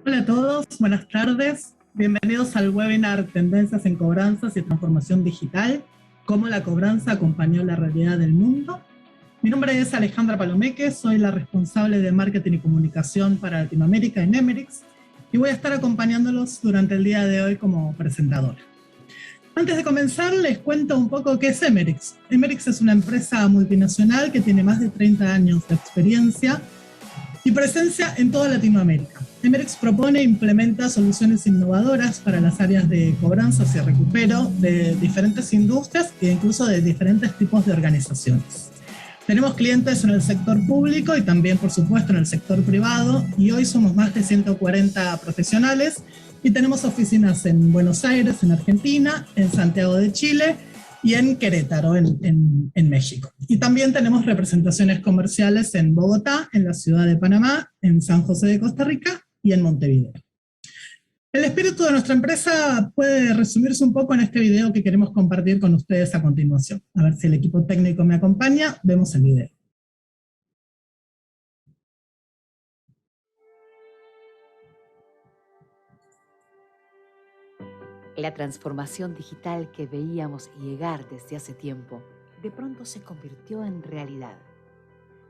Hola a todos, buenas tardes. Bienvenidos al webinar Tendencias en Cobranzas y Transformación Digital, cómo la cobranza acompañó la realidad del mundo. Mi nombre es Alejandra Palomeque, soy la responsable de Marketing y Comunicación para Latinoamérica en Emerix y voy a estar acompañándolos durante el día de hoy como presentadora. Antes de comenzar, les cuento un poco qué es Emerix. Emerix es una empresa multinacional que tiene más de 30 años de experiencia y presencia en toda Latinoamérica. Emerix propone e implementa soluciones innovadoras para las áreas de cobranzas y recupero de diferentes industrias e incluso de diferentes tipos de organizaciones. Tenemos clientes en el sector público y también, por supuesto, en el sector privado, y hoy somos más de 140 profesionales y tenemos oficinas en Buenos Aires, en Argentina, en Santiago de Chile y en Querétaro, en México. Y también tenemos representaciones comerciales en Bogotá, en la ciudad de Panamá, en San José de Costa Rica y en Montevideo. El espíritu de nuestra empresa puede resumirse un poco en este video que queremos compartir con ustedes a continuación. A ver si el equipo técnico me acompaña, vemos el video. La transformación digital que veíamos llegar desde hace tiempo, de pronto se convirtió en realidad.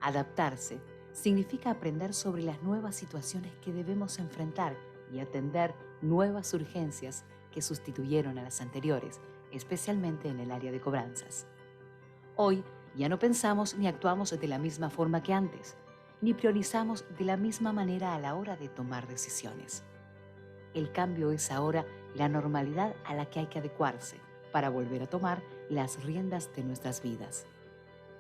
Adaptarse significa aprender sobre las nuevas situaciones que debemos enfrentar y atender nuevas urgencias que sustituyeron a las anteriores, especialmente en el área de cobranzas. Hoy ya no pensamos ni actuamos de la misma forma que antes, ni priorizamos de la misma manera a la hora de tomar decisiones. El cambio es ahora la normalidad a la que hay que adecuarse para volver a tomar las riendas de nuestras vidas.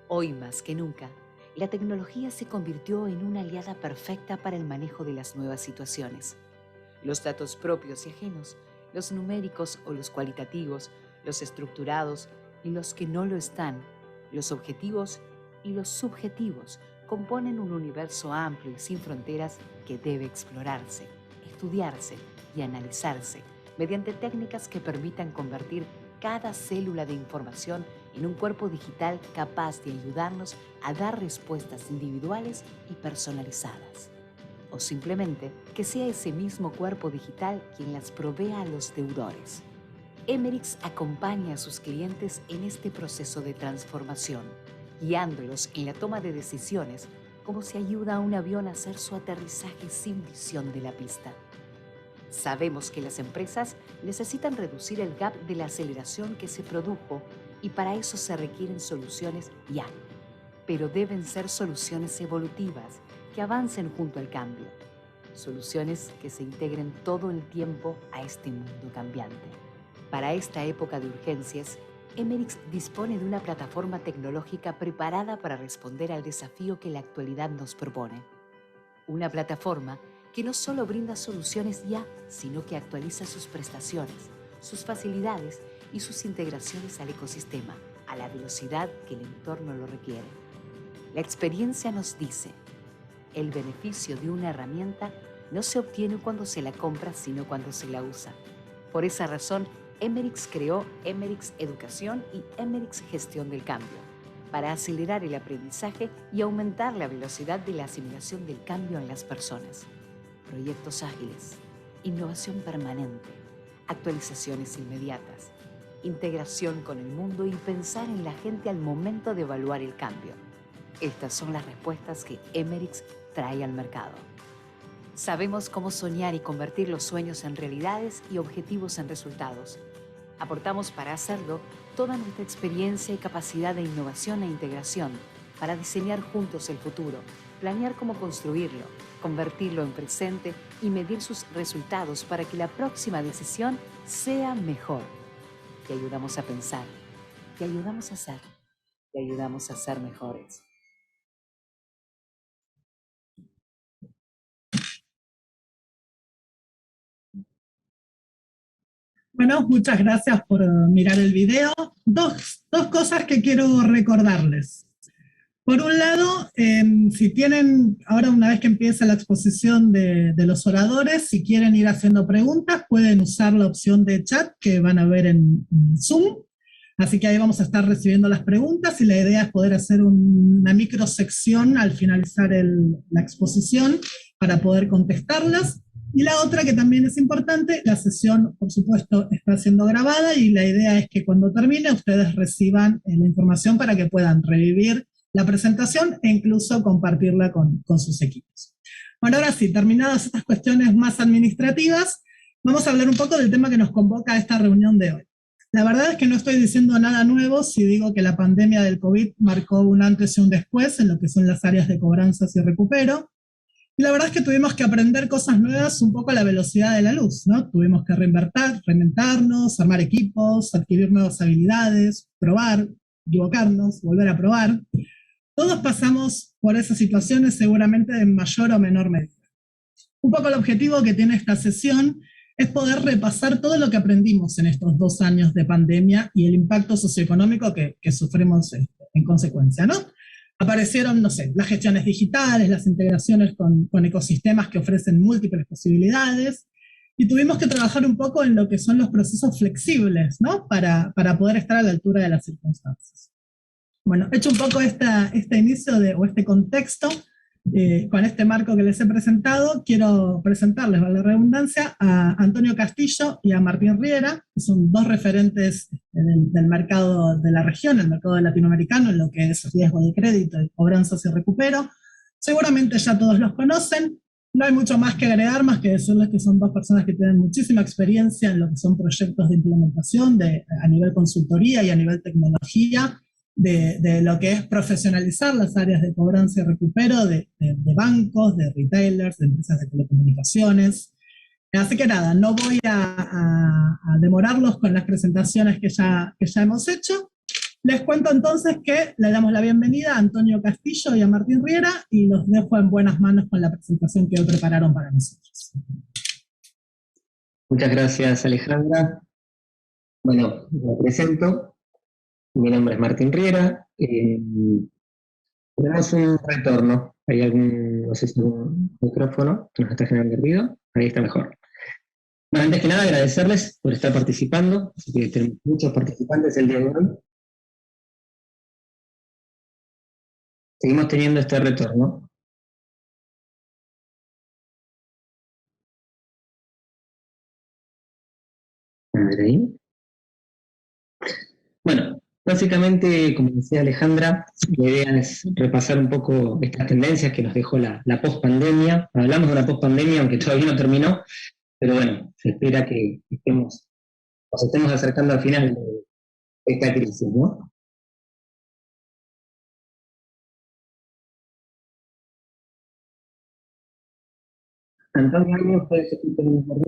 Hoy más que nunca, la tecnología se convirtió en una aliada perfecta para el manejo de las nuevas situaciones. Los datos propios y ajenos, los numéricos o los cualitativos, los estructurados y los que no lo están, los objetivos y los subjetivos componen un universo amplio y sin fronteras que debe explorarse, estudiarse y analizarse mediante técnicas que permitan convertir cada célula de información en un cuerpo digital capaz de ayudarnos a dar respuestas individuales y personalizadas. O simplemente que sea ese mismo cuerpo digital quien las provea a los deudores. Emerix acompaña a sus clientes en este proceso de transformación, guiándolos en la toma de decisiones como se ayuda a un avión a hacer su aterrizaje sin visión de la pista. Sabemos que las empresas necesitan reducir el gap de la aceleración que se produjo y para eso se requieren soluciones ya. Pero deben ser soluciones evolutivas que avancen junto al cambio. Soluciones que se integren todo el tiempo a este mundo cambiante. Para esta época de urgencias, Emerix dispone de una plataforma tecnológica preparada para responder al desafío que la actualidad nos propone. Una plataforma que no solo brinda soluciones ya, sino que actualiza sus prestaciones, sus facilidades y sus integraciones al ecosistema, a la velocidad que el entorno lo requiere. La experiencia nos dice, el beneficio de una herramienta no se obtiene cuando se la compra, sino cuando se la usa. Por esa razón, Emerix creó Emerix Educación y Emerix Gestión del Cambio, para acelerar el aprendizaje y aumentar la velocidad de la asimilación del cambio en las personas. Proyectos ágiles, innovación permanente, actualizaciones inmediatas, integración con el mundo y pensar en la gente al momento de evaluar el cambio. Estas son las respuestas que Emerix trae al mercado. Sabemos cómo soñar y convertir los sueños en realidades y objetivos en resultados. Aportamos para hacerlo toda nuestra experiencia y capacidad de innovación e integración para diseñar juntos el futuro, planear cómo construirlo, convertirlo en presente y medir sus resultados para que la próxima decisión sea mejor. Te ayudamos a pensar, te ayudamos a hacer, te ayudamos a ser mejores. Bueno, muchas gracias por mirar el video. Dos cosas que quiero recordarles. Por un lado, si tienen, ahora una vez que empieza la exposición de los oradores, si quieren ir haciendo preguntas, pueden usar la opción de chat que van a ver en Zoom. Así que ahí vamos a estar recibiendo las preguntas y la idea es poder hacer una microsección al finalizar la exposición para poder contestarlas. Y la otra que también es importante, la sesión, por supuesto, está siendo grabada y la idea es que cuando termine ustedes reciban la información para que puedan revivir la presentación e incluso compartirla con sus equipos. Bueno, ahora sí, terminadas estas cuestiones más administrativas, vamos a hablar un poco del tema que nos convoca a esta reunión de hoy. La verdad es que no estoy diciendo nada nuevo si digo que la pandemia del COVID marcó un antes y un después en lo que son las áreas de cobranzas y recupero. Y la verdad es que tuvimos que aprender cosas nuevas un poco a la velocidad de la luz, ¿no? Tuvimos que reinventarnos, armar equipos, adquirir nuevas habilidades, probar, equivocarnos, volver a probar. Todos pasamos por esas situaciones seguramente en mayor o menor medida. Un poco el objetivo que tiene esta sesión es poder repasar todo lo que aprendimos en estos 2 años de pandemia y el impacto socioeconómico que sufrimos en consecuencia, ¿no? Aparecieron, no sé, las gestiones digitales, las integraciones con ecosistemas que ofrecen múltiples posibilidades, y tuvimos que trabajar un poco en lo que son los procesos flexibles, ¿no? Para poder estar a la altura de las circunstancias. Bueno, hecho un poco este inicio o este contexto, con este marco que les he presentado, quiero presentarles, vale la redundancia, a Antonio Castillo y a Martín Riera, que son 2 referentes del mercado de la región, el mercado latinoamericano, en lo que es riesgo de crédito, cobranzas y recupero. Seguramente ya todos los conocen, no hay mucho más que agregar, más que decirles que son 2 personas que tienen muchísima experiencia en lo que son proyectos de implementación a nivel consultoría y a nivel tecnología, de lo que es profesionalizar las áreas de cobranza y recupero de bancos, de retailers, de empresas de telecomunicaciones. Así que nada, no voy a demorarlos con las presentaciones que ya hemos hecho. Les cuento entonces que le damos la bienvenida a Antonio Castillo y a Martín Riera y los dejo en buenas manos con la presentación que hoy prepararon para nosotros. Muchas gracias, Alejandra. Bueno, me presento. Mi nombre es Martín Riera. Tenemos un retorno. ¿Hay no sé si un micrófono que nos está generando ruido? Ahí está mejor. Bueno, antes que nada, agradecerles por estar participando. Así que tenemos muchos participantes el día de hoy. Seguimos teniendo este retorno. A ver ahí. Bueno, básicamente, como decía Alejandra, la idea es repasar un poco estas tendencias que nos dejó la pospandemia. Hablamos de una pospandemia, aunque todavía no terminó, pero bueno, se espera que nos estemos acercando al final de esta crisis, ¿no? Antonio, ¿ustedes escuchan el ruido?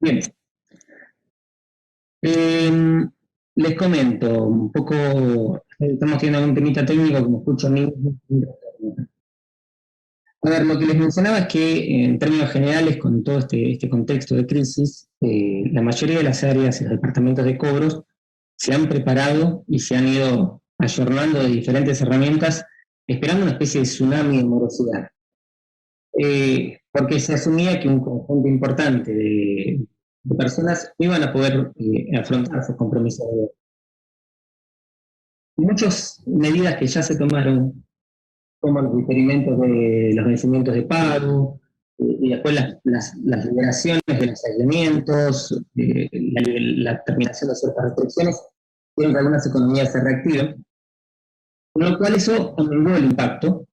Bien. Les comento un poco, estamos teniendo un temita técnico, como escucho a mí. A ver, lo que les mencionaba es que en términos generales, con todo este contexto de crisis, la mayoría de las áreas y los departamentos de cobros se han preparado y se han ido ayornando de diferentes herramientas, esperando una especie de tsunami de morosidad. Porque se asumía que un conjunto importante de personas iban a poder afrontar sus compromisos de deuda. Muchas medidas que ya se tomaron, como los experimentos de los vencimientos de pago, y después las liberaciones de los aislamientos, la terminación de ciertas restricciones, tienen que algunas economías se reactiven, con lo cual eso aumentó el impacto,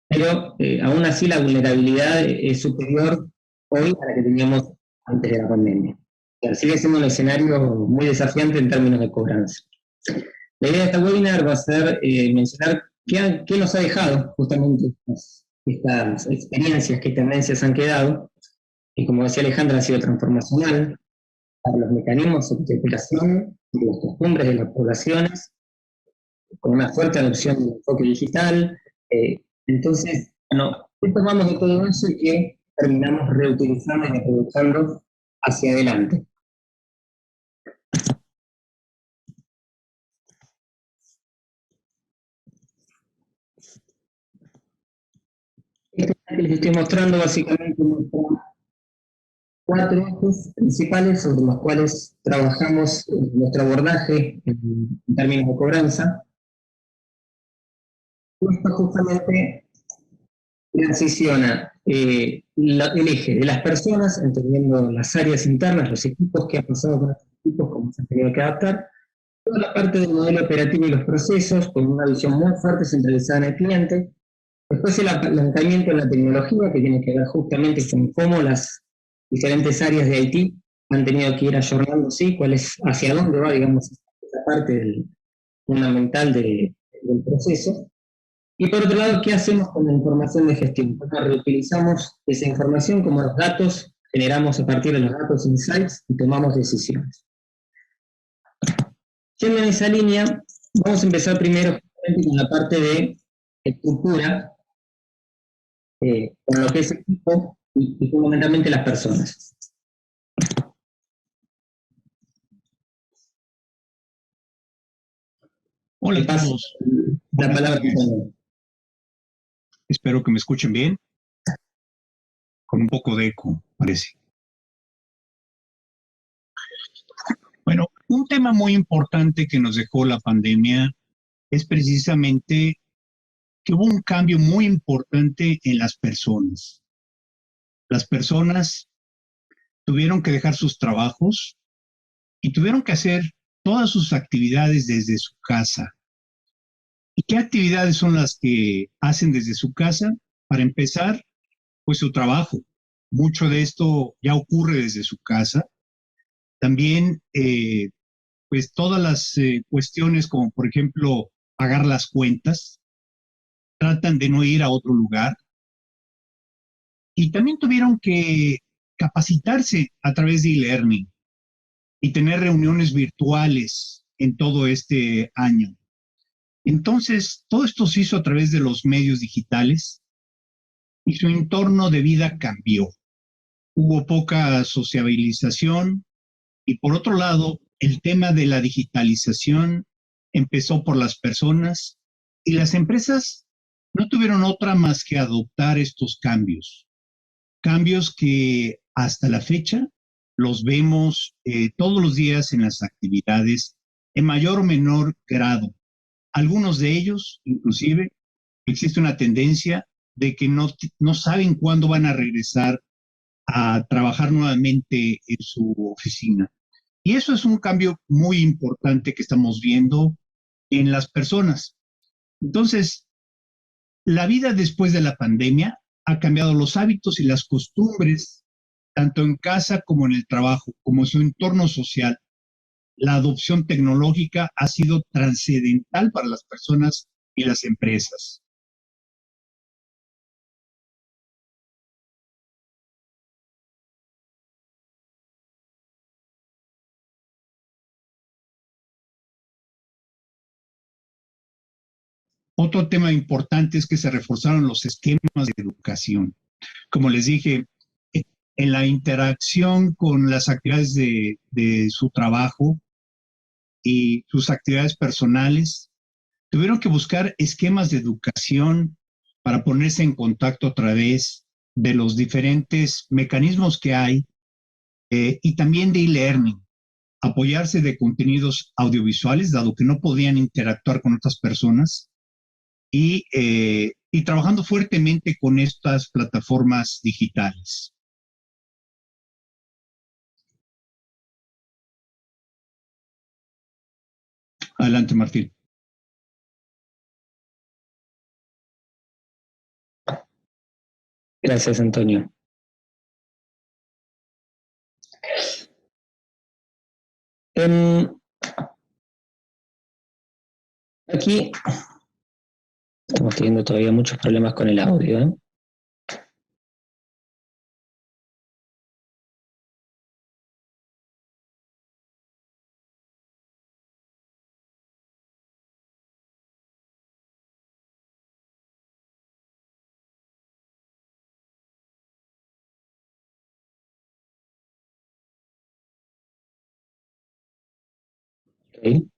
pero aún así la vulnerabilidad es superior hoy a la que teníamos antes de la pandemia. O sea, sigue siendo un escenario muy desafiante en términos de cobranza. La idea de esta webinar va a ser mencionar qué nos ha dejado justamente estas experiencias, qué tendencias han quedado, y como decía Alejandra, ha sido transformacional para los mecanismos de operación y las costumbres de las poblaciones, con una fuerte adopción del enfoque digital. Entonces, bueno, ¿qué tomamos de todo eso y qué terminamos reutilizando y reproduciendo hacia adelante? Esto que les estoy mostrando básicamente muestra cuatro ejes principales sobre los cuales trabajamos nuestro abordaje en términos de cobranza. Esto justamente transiciona el eje de las personas, entendiendo las áreas internas, los equipos que han pasado con estos equipos, cómo se han tenido que adaptar, toda la parte del modelo operativo y los procesos, con una visión muy fuerte centralizada en el cliente. Después el apalancamiento en la tecnología, que tiene que ver justamente con cómo las diferentes áreas de IT han tenido que ir ayornándose, ¿sí? Hacia dónde va, digamos, esa parte fundamental del proceso. Y por otro lado, ¿qué hacemos con la información de gestión? Bueno, reutilizamos esa información como los datos, generamos a partir de los datos insights y tomamos decisiones. Yendo en esa línea, vamos a empezar primero con la parte de estructura, con lo que es equipo y fundamentalmente las personas. Hola a todos. La palabra. Espero que me escuchen bien. Con un poco de eco, parece. Bueno, un tema muy importante que nos dejó la pandemia es precisamente que hubo un cambio muy importante en las personas. Las personas tuvieron que dejar sus trabajos y tuvieron que hacer todas sus actividades desde su casa. ¿Y qué actividades son las que hacen desde su casa? Para empezar, pues su trabajo. Mucho de esto ya ocurre desde su casa. También, pues todas las cuestiones como, por ejemplo, pagar las cuentas, tratan de no ir a otro lugar. Y también tuvieron que capacitarse a través de e-learning y tener reuniones virtuales en todo este año. Entonces, todo esto se hizo a través de los medios digitales y su entorno de vida cambió. Hubo poca sociabilización y por otro lado, el tema de la digitalización empezó por las personas y las empresas no tuvieron otra más que adoptar estos cambios. Cambios que hasta la fecha los vemos todos los días en las actividades en mayor o menor grado. Algunos de ellos, inclusive, existe una tendencia de que no saben cuándo van a regresar a trabajar nuevamente en su oficina. Y eso es un cambio muy importante que estamos viendo en las personas. Entonces, la vida después de la pandemia ha cambiado los hábitos y las costumbres, tanto en casa como en el trabajo, como en su entorno social. La adopción tecnológica ha sido trascendental para las personas y las empresas. Otro tema importante es que se reforzaron los esquemas de educación. Como les dije, en la interacción con las actividades de su trabajo y sus actividades personales, tuvieron que buscar esquemas de educación para ponerse en contacto a través de los diferentes mecanismos que hay y también de e-learning, apoyarse de contenidos audiovisuales, dado que no podían interactuar con otras personas, y trabajando fuertemente con estas plataformas digitales. Adelante, Martín. Gracias, Antonio. Aquí estamos teniendo todavía muchos problemas con el audio, ¿eh? Okay.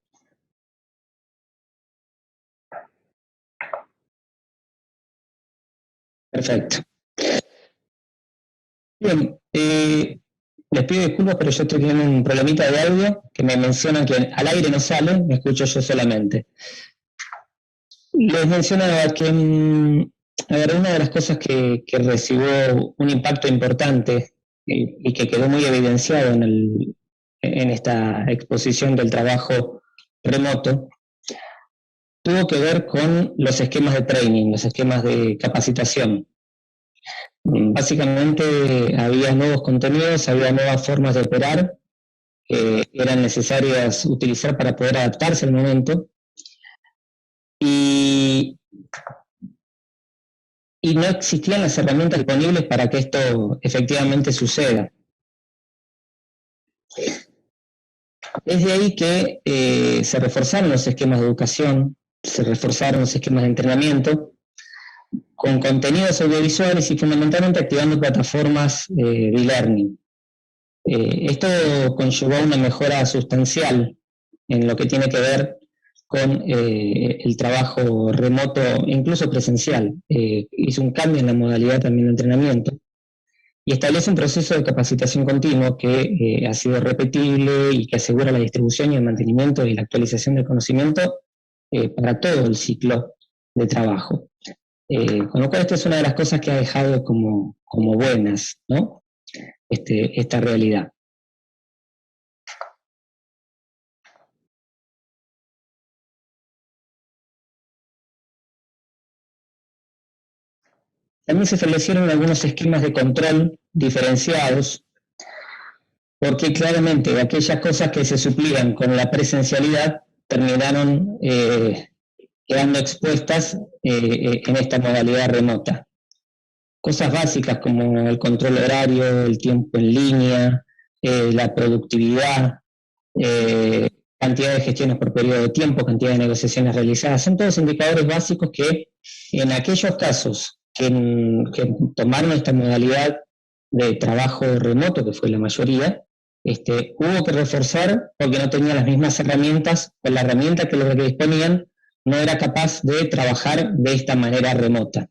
Perfecto. Bien, Les pido disculpas, pero yo estoy teniendo un problemita de audio que me mencionan que al aire no sale, me escucho yo solamente. Les mencionaba que a ver, una de las cosas que recibió un impacto importante y que quedó muy evidenciado en esta exposición del trabajo remoto, tuvo que ver con los esquemas de training, los esquemas de capacitación. Básicamente había nuevos contenidos, había nuevas formas de operar que eran necesarias utilizar para poder adaptarse al momento, y no existían las herramientas disponibles para que esto efectivamente suceda. Es de ahí que se reforzaron los esquemas de educación, se reforzaron los esquemas de entrenamiento, con contenidos audiovisuales y fundamentalmente activando plataformas de e-learning. Esto conllevó una mejora sustancial en lo que tiene que ver con el trabajo remoto, incluso presencial. Hizo un cambio en la modalidad también de entrenamiento y establece un proceso de capacitación continuo que ha sido repetible y que asegura la distribución y el mantenimiento y la actualización del conocimiento para todo el ciclo de trabajo. Con lo cual esta es una de las cosas que ha dejado como buenas, ¿no? Esta realidad. También se establecieron algunos esquemas de control diferenciados, porque claramente aquellas cosas que se suplían con la presencialidad terminaron quedando expuestas en esta modalidad remota. Cosas básicas como el control horario, el tiempo en línea, la productividad, cantidad de gestiones por periodo de tiempo, cantidad de negociaciones realizadas, son todos indicadores básicos que en aquellos casos que tomaron esta modalidad de trabajo remoto, que fue la mayoría, hubo que reforzar porque no tenían las mismas herramientas, o la herramienta que los que disponían no era capaz de trabajar de esta manera remota.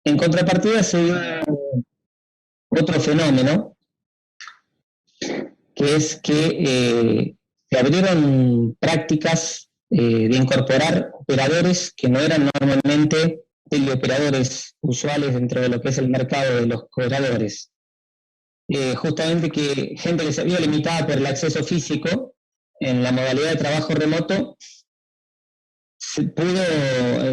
En contrapartida se dio otro fenómeno, que es que se abrieron prácticas de incorporar operadores que no eran normalmente teleoperadores usuales dentro de lo que es el mercado de los cobradores. Justamente que gente que se vio limitada por el acceso físico en la modalidad de trabajo remoto se pudo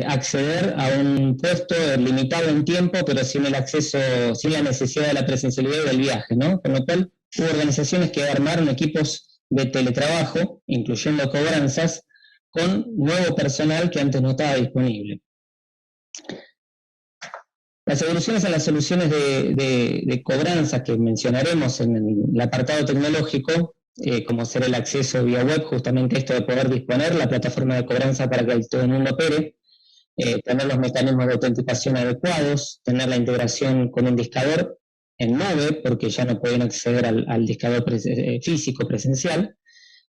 acceder a un puesto limitado en tiempo, pero sin el acceso, sin la necesidad de la presencialidad del viaje, ¿no? Con lo cual hubo organizaciones que armaron equipos de teletrabajo, incluyendo cobranzas, con nuevo personal que antes no estaba disponible. Las evoluciones en las soluciones de cobranza que mencionaremos en el apartado tecnológico, como ser el acceso vía web, justamente esto de poder disponer la plataforma de cobranza para que todo el mundo opere, tener los mecanismos de autenticación adecuados, tener la integración con un discador en nube, porque ya no pueden acceder al discador físico presencial,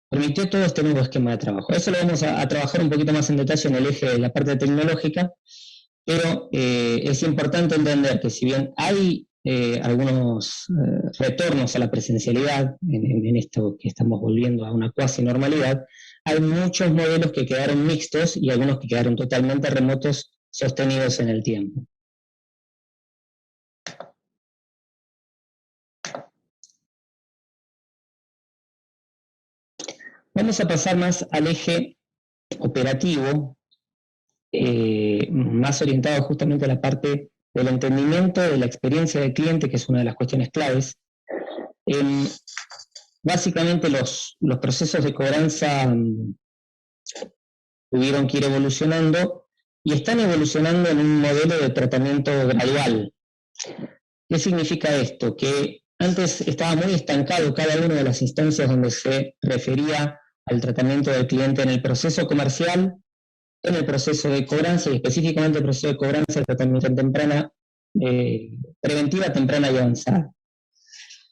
permitió todo este nuevo esquema de trabajo. Eso lo vamos a trabajar un poquito más en detalle en el eje de la parte tecnológica, pero es importante entender que si bien hay algunos retornos a la presencialidad en esto que estamos volviendo a una cuasi normalidad, hay muchos modelos que quedaron mixtos y algunos que quedaron totalmente remotos, sostenidos en el tiempo. Vamos a pasar más al eje operativo, más orientado justamente a la parte del entendimiento de la experiencia del cliente, que es una de las cuestiones claves. Básicamente los procesos de cobranza tuvieron que ir evolucionando y están evolucionando en un modelo de tratamiento gradual. ¿Qué significa esto? Que antes estaba muy estancado cada una de las instancias donde se refería al tratamiento del cliente en el proceso comercial, en el proceso de cobranza y específicamente el proceso de cobranza de tratamiento temprana, preventiva, temprana y avanzada.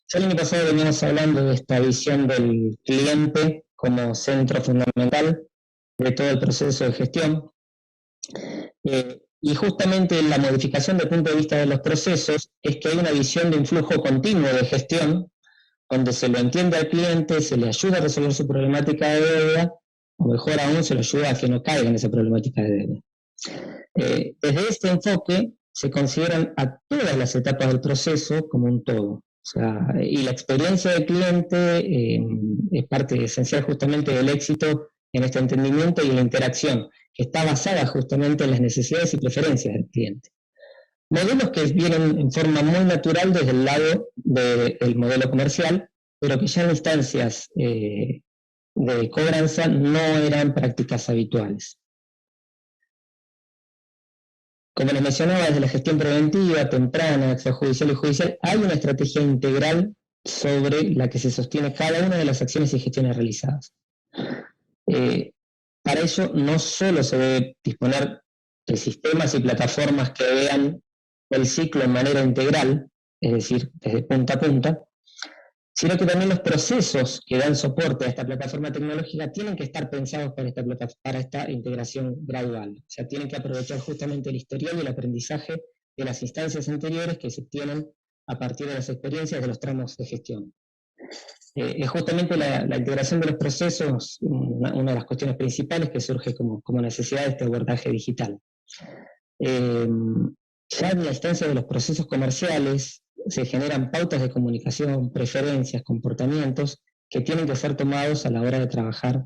Ya el año pasado veníamos hablando de esta visión del cliente como centro fundamental de todo el proceso de gestión. Y justamente la modificación del punto de vista de los procesos es que hay una visión de un flujo continuo de gestión, donde se lo entiende al cliente, se le ayuda a resolver su problemática de deuda, o mejor aún, se lo ayuda a que no caiga en esa problemática de deuda. Desde este enfoque se consideran a todas las etapas del proceso como un todo. O sea, y la experiencia del cliente es parte esencial justamente del éxito en este entendimiento y en la interacción, que está basada justamente en las necesidades y preferencias del cliente. Modelos que vienen en forma muy natural desde el lado del modelo comercial, pero que ya en instancias de cobranza no eran prácticas habituales. Como les mencionaba, desde la gestión preventiva, temprana, extrajudicial y judicial, hay una estrategia integral sobre la que se sostiene cada una de las acciones y gestiones realizadas. Para ello, no solo se debe disponer de sistemas y plataformas que vean el ciclo de manera integral, es decir, desde punta a punta, sino que también los procesos que dan soporte a esta plataforma tecnológica tienen que estar pensados para esta integración gradual. O sea, tienen que aprovechar justamente el historial y el aprendizaje de las instancias anteriores que se obtienen a partir de las experiencias de los tramos de gestión. Es justamente la integración de los procesos una de las cuestiones principales que surge como necesidad de este abordaje digital. Ya en la instancia de los procesos comerciales se generan pautas de comunicación, preferencias, comportamientos que tienen que ser tomados a la hora de trabajar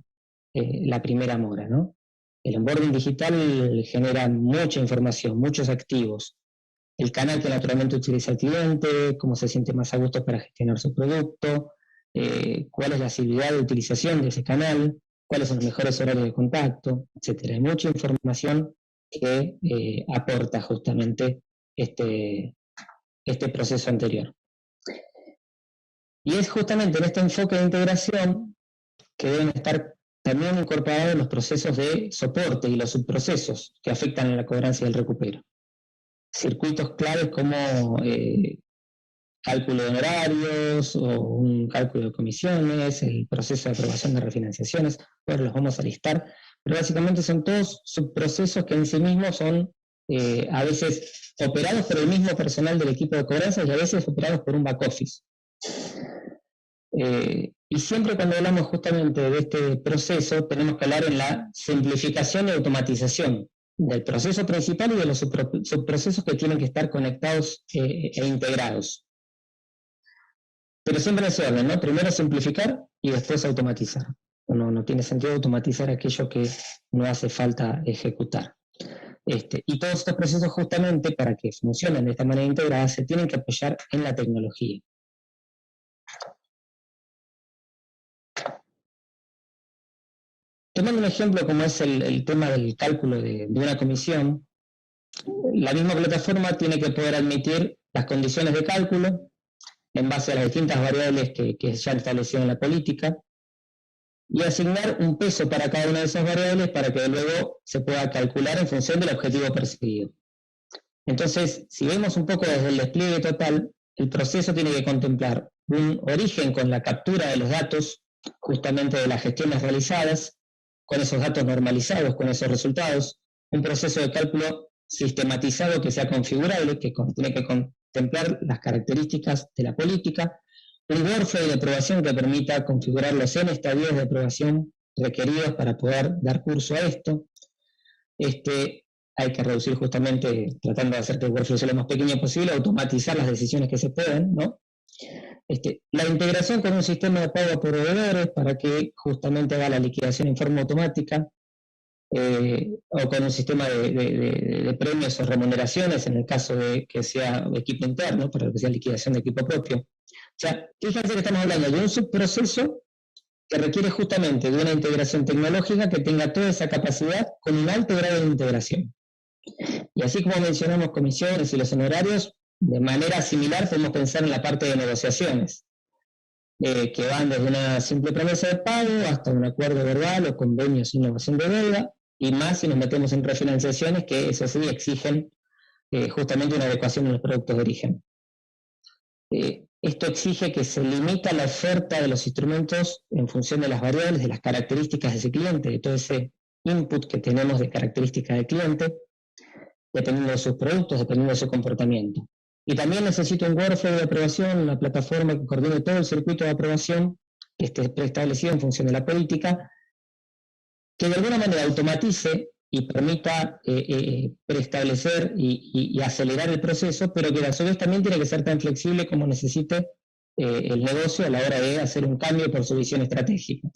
la primera mora, ¿no? El onboarding digital genera mucha información, muchos activos. El canal que naturalmente utiliza el cliente, cómo se siente más a gusto para gestionar su producto, cuál es la asiduidad de utilización de ese canal, cuáles son los mejores horarios de contacto, etc. Hay mucha información que aporta justamente este proceso anterior. Y es justamente en este enfoque de integración que deben estar también incorporados los procesos de soporte y los subprocesos que afectan a la cobranza y el recupero. Circuitos claves como cálculo de honorarios o un cálculo de comisiones, el proceso de aprobación de refinanciaciones, pues los vamos a listar, pero básicamente son todos subprocesos que en sí mismos son a veces operados por el mismo personal del equipo de cobranza y a veces operados por un back office. Y siempre cuando hablamos justamente de este proceso tenemos que hablar en la simplificación y automatización del proceso principal y de los subprocesos que tienen que estar conectados e integrados. Pero siempre en ese orden, ¿no? Primero simplificar y después automatizar. No tiene sentido automatizar aquello que no hace falta ejecutar. Y todos estos procesos justamente para que funcionen de esta manera integrada se tienen que apoyar en la tecnología. Tomando un ejemplo como es el tema del cálculo de una comisión, la misma plataforma tiene que poder admitir las condiciones de cálculo en base a las distintas variables que ya han establecido en la política y asignar un peso para cada una de esas variables para que luego se pueda calcular en función del objetivo perseguido. Entonces, si vemos un poco desde el despliegue total, el proceso tiene que contemplar un origen con la captura de los datos justamente de las gestiones realizadas, con esos datos normalizados, con esos resultados, un proceso de cálculo sistematizado que sea configurable, que tiene que contemplar las características de la política, un workflow de aprobación que permita configurar los N estadios de aprobación requeridos para poder dar curso a esto. Hay que reducir justamente, tratando de hacer que el workflow sea lo más pequeño posible, automatizar las decisiones que se pueden, ¿no? La integración con un sistema de pago a proveedores para que justamente haga la liquidación en forma automática, o con un sistema de premios o remuneraciones en el caso de que sea equipo interno, para que sea liquidación de equipo propio. O sea, fíjense que estamos hablando de un subproceso que requiere justamente de una integración tecnológica que tenga toda esa capacidad con un alto grado de integración. Y así como mencionamos comisiones y los honorarios, de manera similar podemos pensar en la parte de negociaciones, que van desde una simple promesa de pago hasta un acuerdo verbal o convenio sin innovación de deuda, y más si nos metemos en refinanciaciones que eso sí exigen justamente una adecuación en los productos de origen. esto exige que se limita la oferta de los instrumentos en función de las variables, de las características de ese cliente, de todo ese input que tenemos de características del cliente, dependiendo de sus productos, dependiendo de su comportamiento. Y también necesito un workflow de aprobación, una plataforma que coordine todo el circuito de aprobación que esté preestablecido en función de la política, que de alguna manera automatice y permita preestablecer y acelerar el proceso, pero que a su vez también tiene que ser tan flexible como necesite el negocio a la hora de hacer un cambio por su visión estratégica.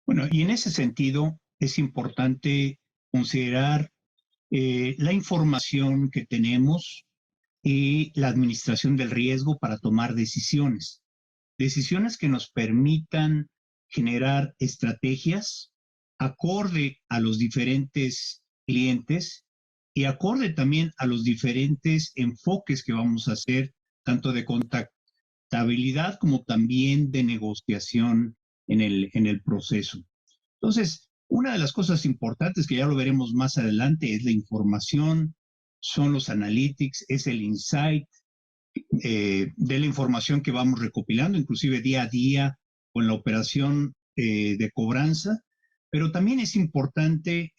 Bueno, y en ese sentido es importante considerar la información que tenemos y la administración del riesgo para tomar decisiones. Decisiones que nos permitan generar estrategias acorde a los diferentes clientes y acorde también a los diferentes enfoques que vamos a hacer, tanto de contabilidad como también de negociación en el proceso. Entonces, una de las cosas importantes que ya lo veremos más adelante es la información, son los analytics, es el insight de la información que vamos recopilando, inclusive día a día con la operación de cobranza, pero también es importante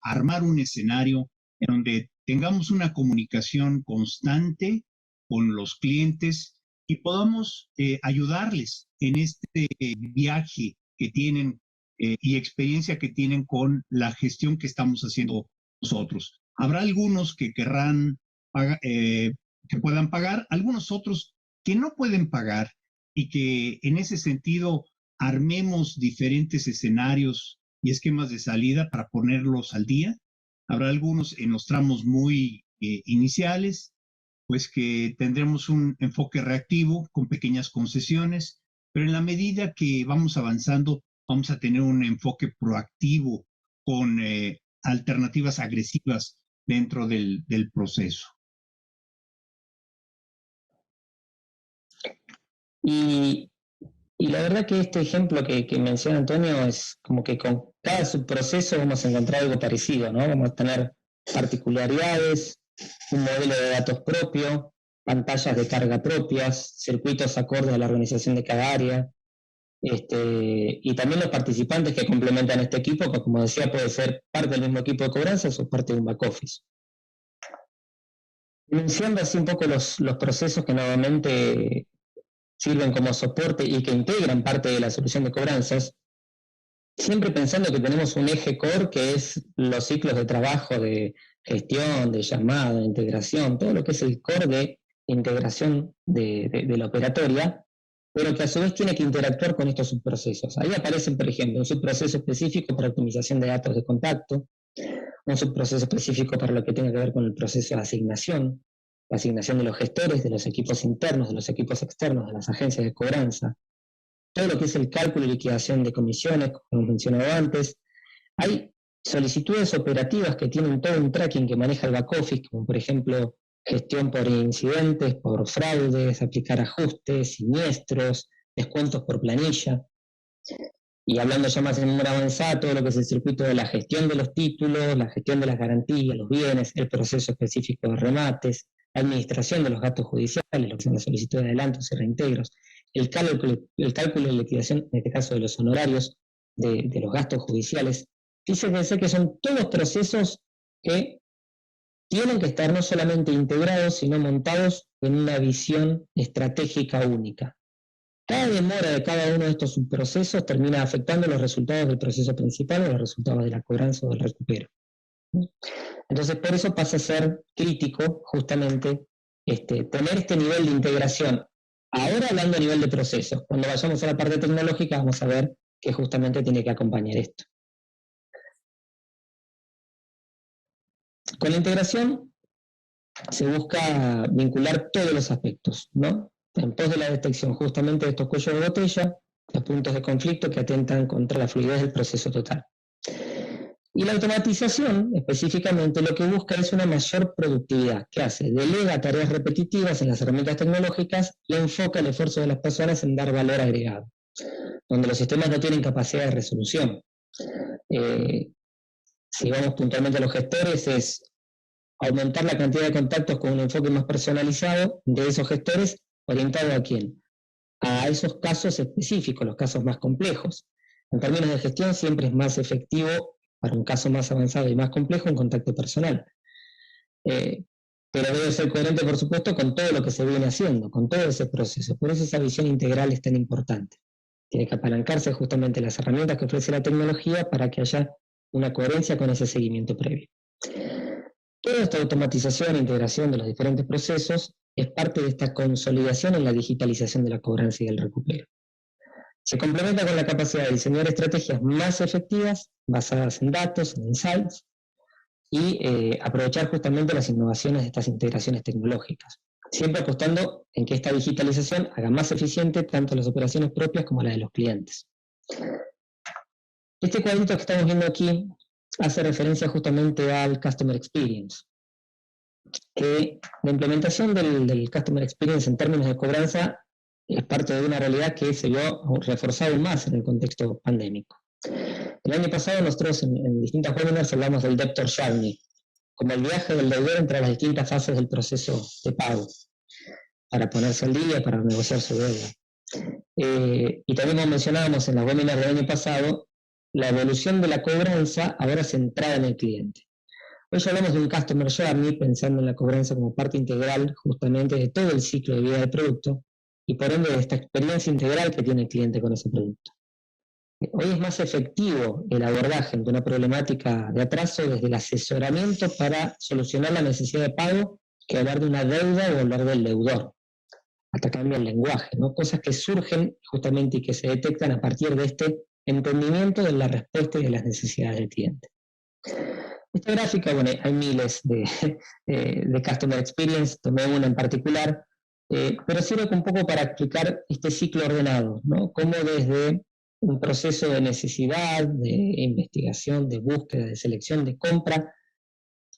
armar un escenario en donde tengamos una comunicación constante con los clientes y podamos ayudarles en este viaje que tienen y experiencia que tienen con la gestión que estamos haciendo nosotros. Habrá algunos que querrán que puedan pagar, algunos otros que no pueden pagar y que en ese sentido armemos diferentes escenarios y esquemas de salida para ponerlos al día. Habrá algunos en los tramos muy iniciales, pues que tendremos un enfoque reactivo con pequeñas concesiones, pero en la medida que vamos avanzando, vamos a tener un enfoque proactivo con alternativas agresivas dentro del proceso. Y la verdad que este ejemplo que menciona Antonio es como que con cada subproceso vamos a encontrar algo parecido, ¿no? Vamos a tener particularidades, un modelo de datos propio, pantallas de carga propias, circuitos acordes a la organización de cada área, y también los participantes que complementan este equipo, que como decía puede ser parte del mismo equipo de cobranzas o parte de un back office. Mencionando así un poco los procesos que normalmente sirven como soporte y que integran parte de la solución de cobranzas, siempre pensando que tenemos un eje core que es los ciclos de trabajo de gestión, de llamado, de integración, todo lo que es el core de integración de la operatoria, pero que a su vez tiene que interactuar con estos subprocesos. Ahí aparecen, por ejemplo, un subproceso específico para optimización de datos de contacto, un subproceso específico para lo que tenga que ver con el proceso de asignación, la asignación de los gestores, de los equipos internos, de los equipos externos, de las agencias de cobranza, todo lo que es el cálculo y liquidación de comisiones, como mencionado antes. Hay solicitudes operativas que tienen todo un tracking que maneja el back office, como por ejemplo gestión por incidentes, por fraudes, aplicar ajustes, siniestros, descuentos por planilla. Y hablando ya más en número avanzado, todo lo que es el circuito de la gestión de los títulos, la gestión de las garantías, los bienes, el proceso específico de remates, la administración de los gastos judiciales, lo que son las solicitudes de adelantos y reintegros, el cálculo de liquidación, en este caso de los honorarios, de los gastos judiciales. Fíjense que son todos procesos que tienen que estar no solamente integrados, sino montados en una visión estratégica única. Cada demora de cada uno de estos subprocesos termina afectando los resultados del proceso principal o los resultados de la cobranza o del recupero. Entonces, por eso pasa a ser crítico justamente tener este nivel de integración. Ahora hablando a nivel de procesos, cuando vayamos a la parte tecnológica vamos a ver que justamente tiene que acompañar esto. Con la integración se busca vincular todos los aspectos, ¿no? En pos de la detección justamente de estos cuellos de botella, los puntos de conflicto que atentan contra la fluidez del proceso total. Y la automatización, específicamente, lo que busca es una mayor productividad. ¿Qué hace? Delega tareas repetitivas en las herramientas tecnológicas y enfoca el esfuerzo de las personas en dar valor agregado, donde los sistemas no tienen capacidad de resolución. Si vamos puntualmente a los gestores, es aumentar la cantidad de contactos con un enfoque más personalizado de esos gestores, orientado ¿a quién? A esos casos específicos, los casos más complejos. En términos de gestión, siempre es más efectivo para un caso más avanzado y más complejo un contacto personal. Pero debe ser coherente, por supuesto, con todo lo que se viene haciendo, con todo ese proceso. Por eso esa visión integral es tan importante. Tiene que apalancarse justamente las herramientas que ofrece la tecnología para que haya una coherencia con ese seguimiento previo. Toda esta automatización e integración de los diferentes procesos es parte de esta consolidación en la digitalización de la cobranza y del recupero. Se complementa con la capacidad de diseñar estrategias más efectivas, basadas en datos, en insights, y aprovechar justamente las innovaciones de estas integraciones tecnológicas, siempre apostando en que esta digitalización haga más eficiente tanto las operaciones propias como las de los clientes. Este cuadrito que estamos viendo aquí hace referencia justamente al Customer Experience, que la implementación del Customer Experience en términos de cobranza es parte de una realidad que se vio reforzada aún más en el contexto pandémico. El año pasado nosotros en distintas webinars hablamos del Debtor Journey, como el viaje del deudor entre las distintas fases del proceso de pago, para ponerse al día, para negociar su deuda. Y también como mencionábamos en la webinar del año pasado, la evolución de la cobranza ahora centrada en el cliente. Hoy hablamos de un Customer Journey, pensando en la cobranza como parte integral justamente de todo el ciclo de vida del producto, y por ende de esta experiencia integral que tiene el cliente con ese producto. Hoy es más efectivo el abordaje de una problemática de atraso desde el asesoramiento para solucionar la necesidad de pago que hablar de una deuda o hablar del deudor. Hasta cambia el lenguaje, ¿no? Cosas que surgen justamente y que se detectan a partir de este entendimiento de la respuesta y de las necesidades del cliente. Esta gráfica, bueno, hay miles de Customer Experience, tomé una en particular, pero sirve un poco para explicar este ciclo ordenado, ¿no? Cómo desde un proceso de necesidad, de investigación, de búsqueda, de selección, de compra,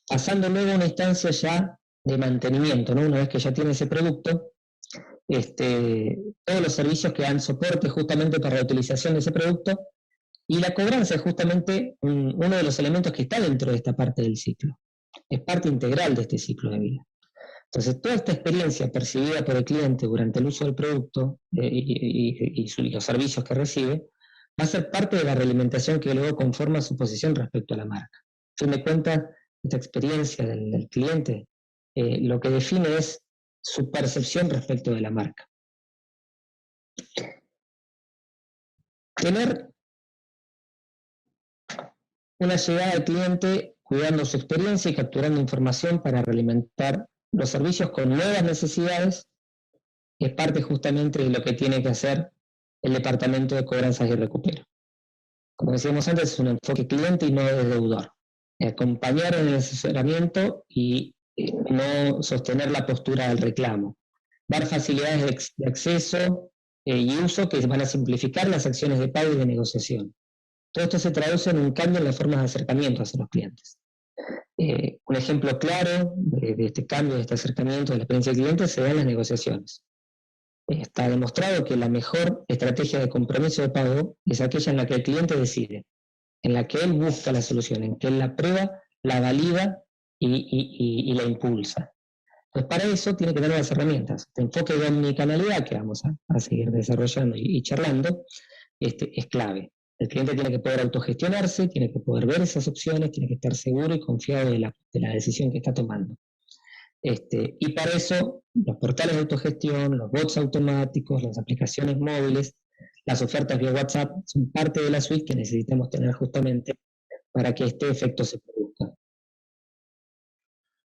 pasando luego a una instancia ya de mantenimiento, ¿no? Una vez que ya tiene ese producto, todos los servicios que dan soporte justamente para la utilización de ese producto, y la cobranza es justamente uno de los elementos que está dentro de esta parte del ciclo. Es parte integral de este ciclo de vida. Entonces, toda esta experiencia percibida por el cliente durante el uso del producto y los servicios que recibe, va a ser parte de la realimentación que luego conforma su posición respecto a la marca. A fin de cuentas, esta experiencia del cliente lo que define es su percepción respecto de la marca. Tener una llegada al cliente cuidando su experiencia y capturando información para realimentar los servicios con nuevas necesidades es parte justamente de lo que tiene que hacer el Departamento de Cobranzas y Recupero. Como decíamos antes, es un enfoque cliente y no de deudor. Acompañar en el asesoramiento y no sostener la postura del reclamo. Dar facilidades de acceso y uso que van a simplificar las acciones de pago y de negociación. Todo esto se traduce en un cambio en las formas de acercamiento hacia los clientes. Un ejemplo claro de este cambio, de este acercamiento de la experiencia del cliente se da en las negociaciones. Está demostrado que la mejor estrategia de compromiso de pago es aquella en la que el cliente decide, en la que él busca la solución, en que él la prueba, la valida y la impulsa. Pues para eso tiene que tener las herramientas. Este enfoque de omnicanalidad que vamos a seguir desarrollando y charlando es clave. El cliente tiene que poder autogestionarse, tiene que poder ver esas opciones, tiene que estar seguro y confiado de la decisión que está tomando. Y para eso, los portales de autogestión, los bots automáticos, las aplicaciones móviles, las ofertas vía WhatsApp son parte de la suite que necesitamos tener justamente para que este efecto se produzca.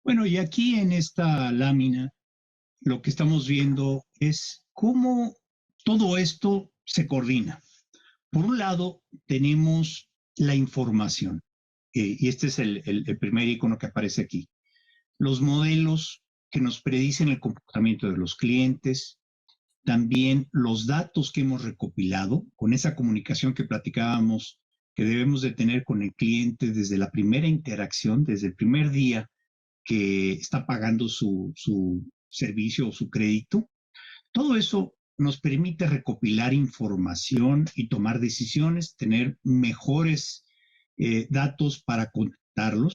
Bueno, y aquí en esta lámina lo que estamos viendo es cómo todo esto se coordina. Por un lado, tenemos la información, y este es el primer icono que aparece aquí. Los modelos que nos predicen el comportamiento de los clientes, también los datos que hemos recopilado con esa comunicación que platicábamos que debemos de tener con el cliente desde la primera interacción, desde el primer día que está pagando su servicio o su crédito. Todo eso nos permite recopilar información y tomar decisiones, tener mejores datos para contactarlos.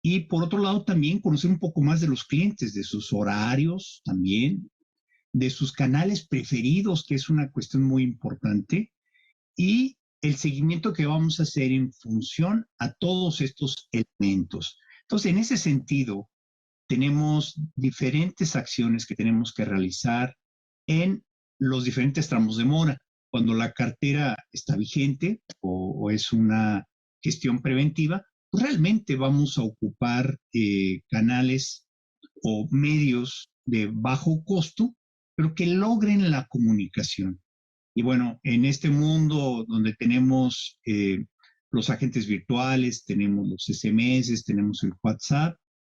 Y por otro lado, también conocer un poco más de los clientes, de sus horarios también, de sus canales preferidos, que es una cuestión muy importante, y el seguimiento que vamos a hacer en función a todos estos elementos. Entonces, en ese sentido, tenemos diferentes acciones que tenemos que realizar en los diferentes tramos de mora. Cuando la cartera está vigente o es una gestión preventiva, pues realmente vamos a ocupar canales o medios de bajo costo, pero que logren la comunicación. Y bueno, en este mundo donde tenemos los agentes virtuales, tenemos los SMS, tenemos el WhatsApp,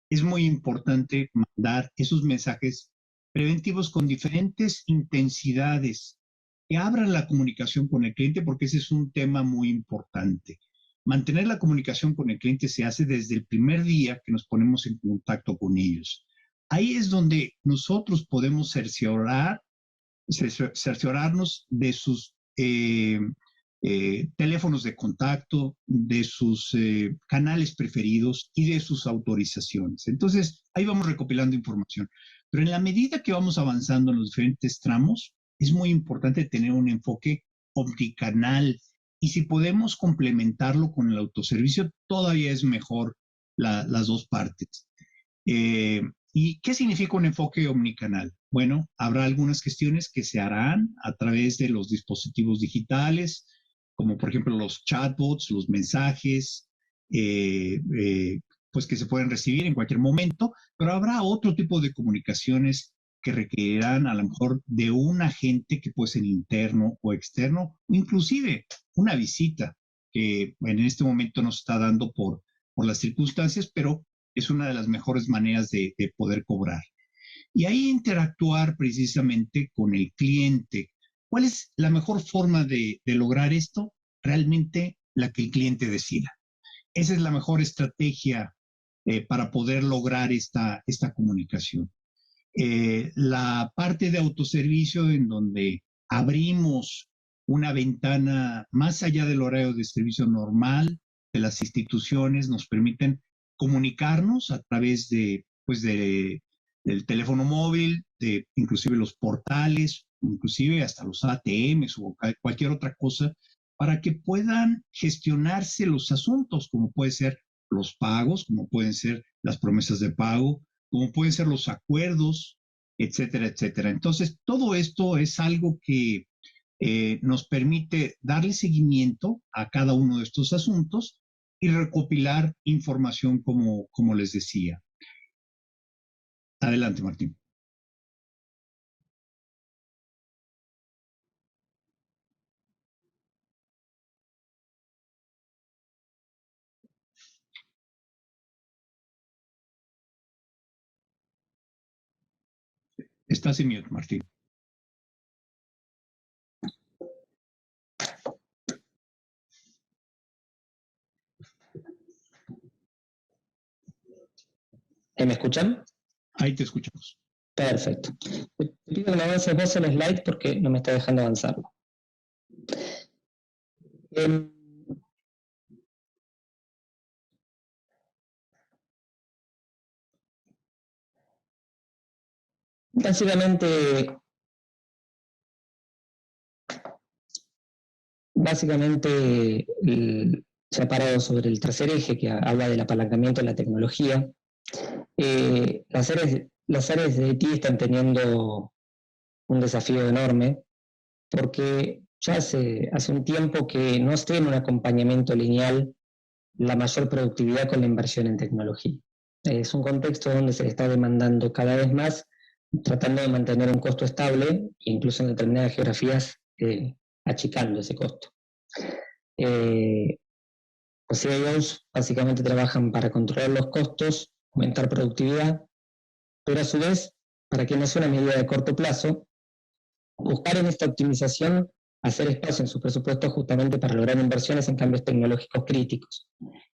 es muy importante mandar esos mensajes preventivos con diferentes intensidades que abran la comunicación con el cliente, porque ese es un tema muy importante. Mantener la comunicación con el cliente se hace desde el primer día que nos ponemos en contacto con ellos. Ahí es donde nosotros podemos cerciorarnos de sus teléfonos de contacto, de sus canales preferidos y de sus autorizaciones. Entonces, ahí vamos recopilando información. Pero en la medida que vamos avanzando en los diferentes tramos, es muy importante tener un enfoque omnicanal. Y si podemos complementarlo con el autoservicio, todavía es mejor las dos partes. ¿Y qué significa un enfoque omnicanal? Bueno, habrá algunas gestiones que se harán a través de los dispositivos digitales, como por ejemplo los chatbots, los mensajes, pues que se pueden recibir en cualquier momento, pero habrá otro tipo de comunicaciones que requerirán a lo mejor de un agente que puede ser interno o externo, inclusive una visita que en este momento nos está dando por las circunstancias, pero es una de las mejores maneras de poder cobrar. Y ahí interactuar precisamente con el cliente. ¿Cuál es la mejor forma de lograr esto? Realmente la que el cliente decida. Esa es la mejor estrategia para poder lograr esta comunicación. La parte de autoservicio en donde abrimos una ventana más allá del horario de servicio normal de las instituciones, nos permiten comunicarnos a través de, pues del teléfono móvil, de inclusive los portales, inclusive hasta los ATMs o cualquier otra cosa, para que puedan gestionarse los asuntos, como pueden ser los pagos, como pueden ser las promesas de pago, como pueden ser los acuerdos, etcétera, etcétera. Entonces, todo esto es algo que nos permite darle seguimiento a cada uno de estos asuntos y recopilar información como les decía. Adelante, Martín. Estás en mute, Martín. ¿Me escuchan? Ahí te escuchamos. Perfecto. Te pido que me avances vos el slide porque no me está dejando avanzarlo. Básicamente se ha parado sobre el tercer eje que habla del apalancamiento de la tecnología. Las áreas de IT están teniendo un desafío enorme porque ya hace un tiempo que no esté en un acompañamiento lineal la mayor productividad con la inversión en tecnología. Es un contexto donde se está demandando cada vez más, tratando de mantener un costo estable, incluso en determinadas geografías achicando ese costo. Los CIOs básicamente trabajan para controlar los costos, aumentar productividad, pero a su vez, para que no sea una medida de corto plazo, buscar en esta optimización hacer espacio en su presupuesto justamente para lograr inversiones en cambios tecnológicos críticos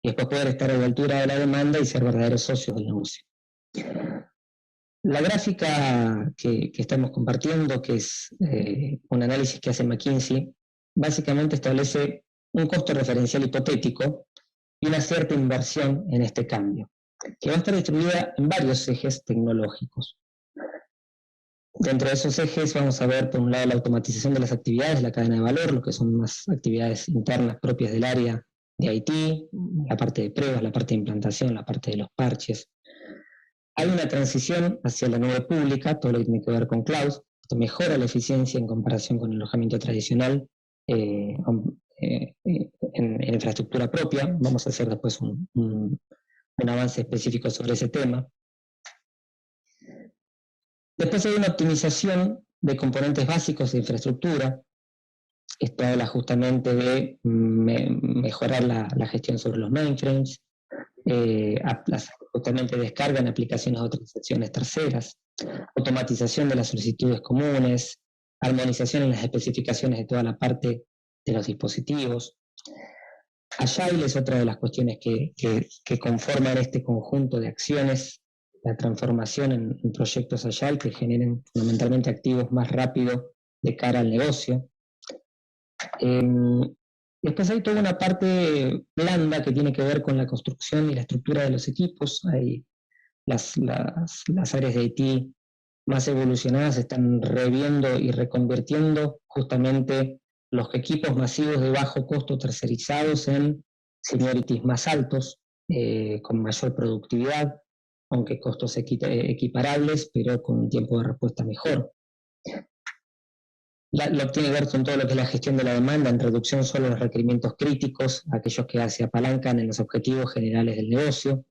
y después poder estar a la altura de la demanda y ser verdaderos socios del negocio. La gráfica que estamos compartiendo, que es un análisis que hace McKinsey, básicamente establece un costo referencial hipotético y una cierta inversión en este cambio, que va a estar distribuida en varios ejes tecnológicos. Dentro de esos ejes vamos a ver, por un lado, la automatización de las actividades de la cadena de valor, lo que son más actividades internas propias del área de IT, la parte de pruebas, la parte de implantación, la parte de los parches. Hay una transición hacia la nube pública, todo lo que tiene que ver con cloud. Esto mejora la eficiencia en comparación con el alojamiento tradicional en infraestructura propia. Vamos a hacer después un avance específico sobre ese tema. Después hay una optimización de componentes básicos de infraestructura. Esto habla justamente de mejorar la gestión sobre los mainframes, justamente descarga en aplicaciones de autorizaciones terceras, automatización de las solicitudes comunes, armonización en las especificaciones de toda la parte de los dispositivos. Agile es otra de las cuestiones que conforman este conjunto de acciones, la transformación en proyectos Agile que generen fundamentalmente activos más rápido de cara al negocio. Después hay toda una parte blanda que tiene que ver con la construcción y la estructura de los equipos. Hay las áreas de IT más evolucionadas están reviendo y reconvirtiendo justamente los equipos masivos de bajo costo tercerizados en seniorities más altos, con mayor productividad, aunque costos equiparables, pero con un tiempo de respuesta mejor. Lo que tiene que ver con todo lo que es la gestión de la demanda, en reducción solo de los requerimientos críticos, aquellos que se apalancan en los objetivos generales del negocio.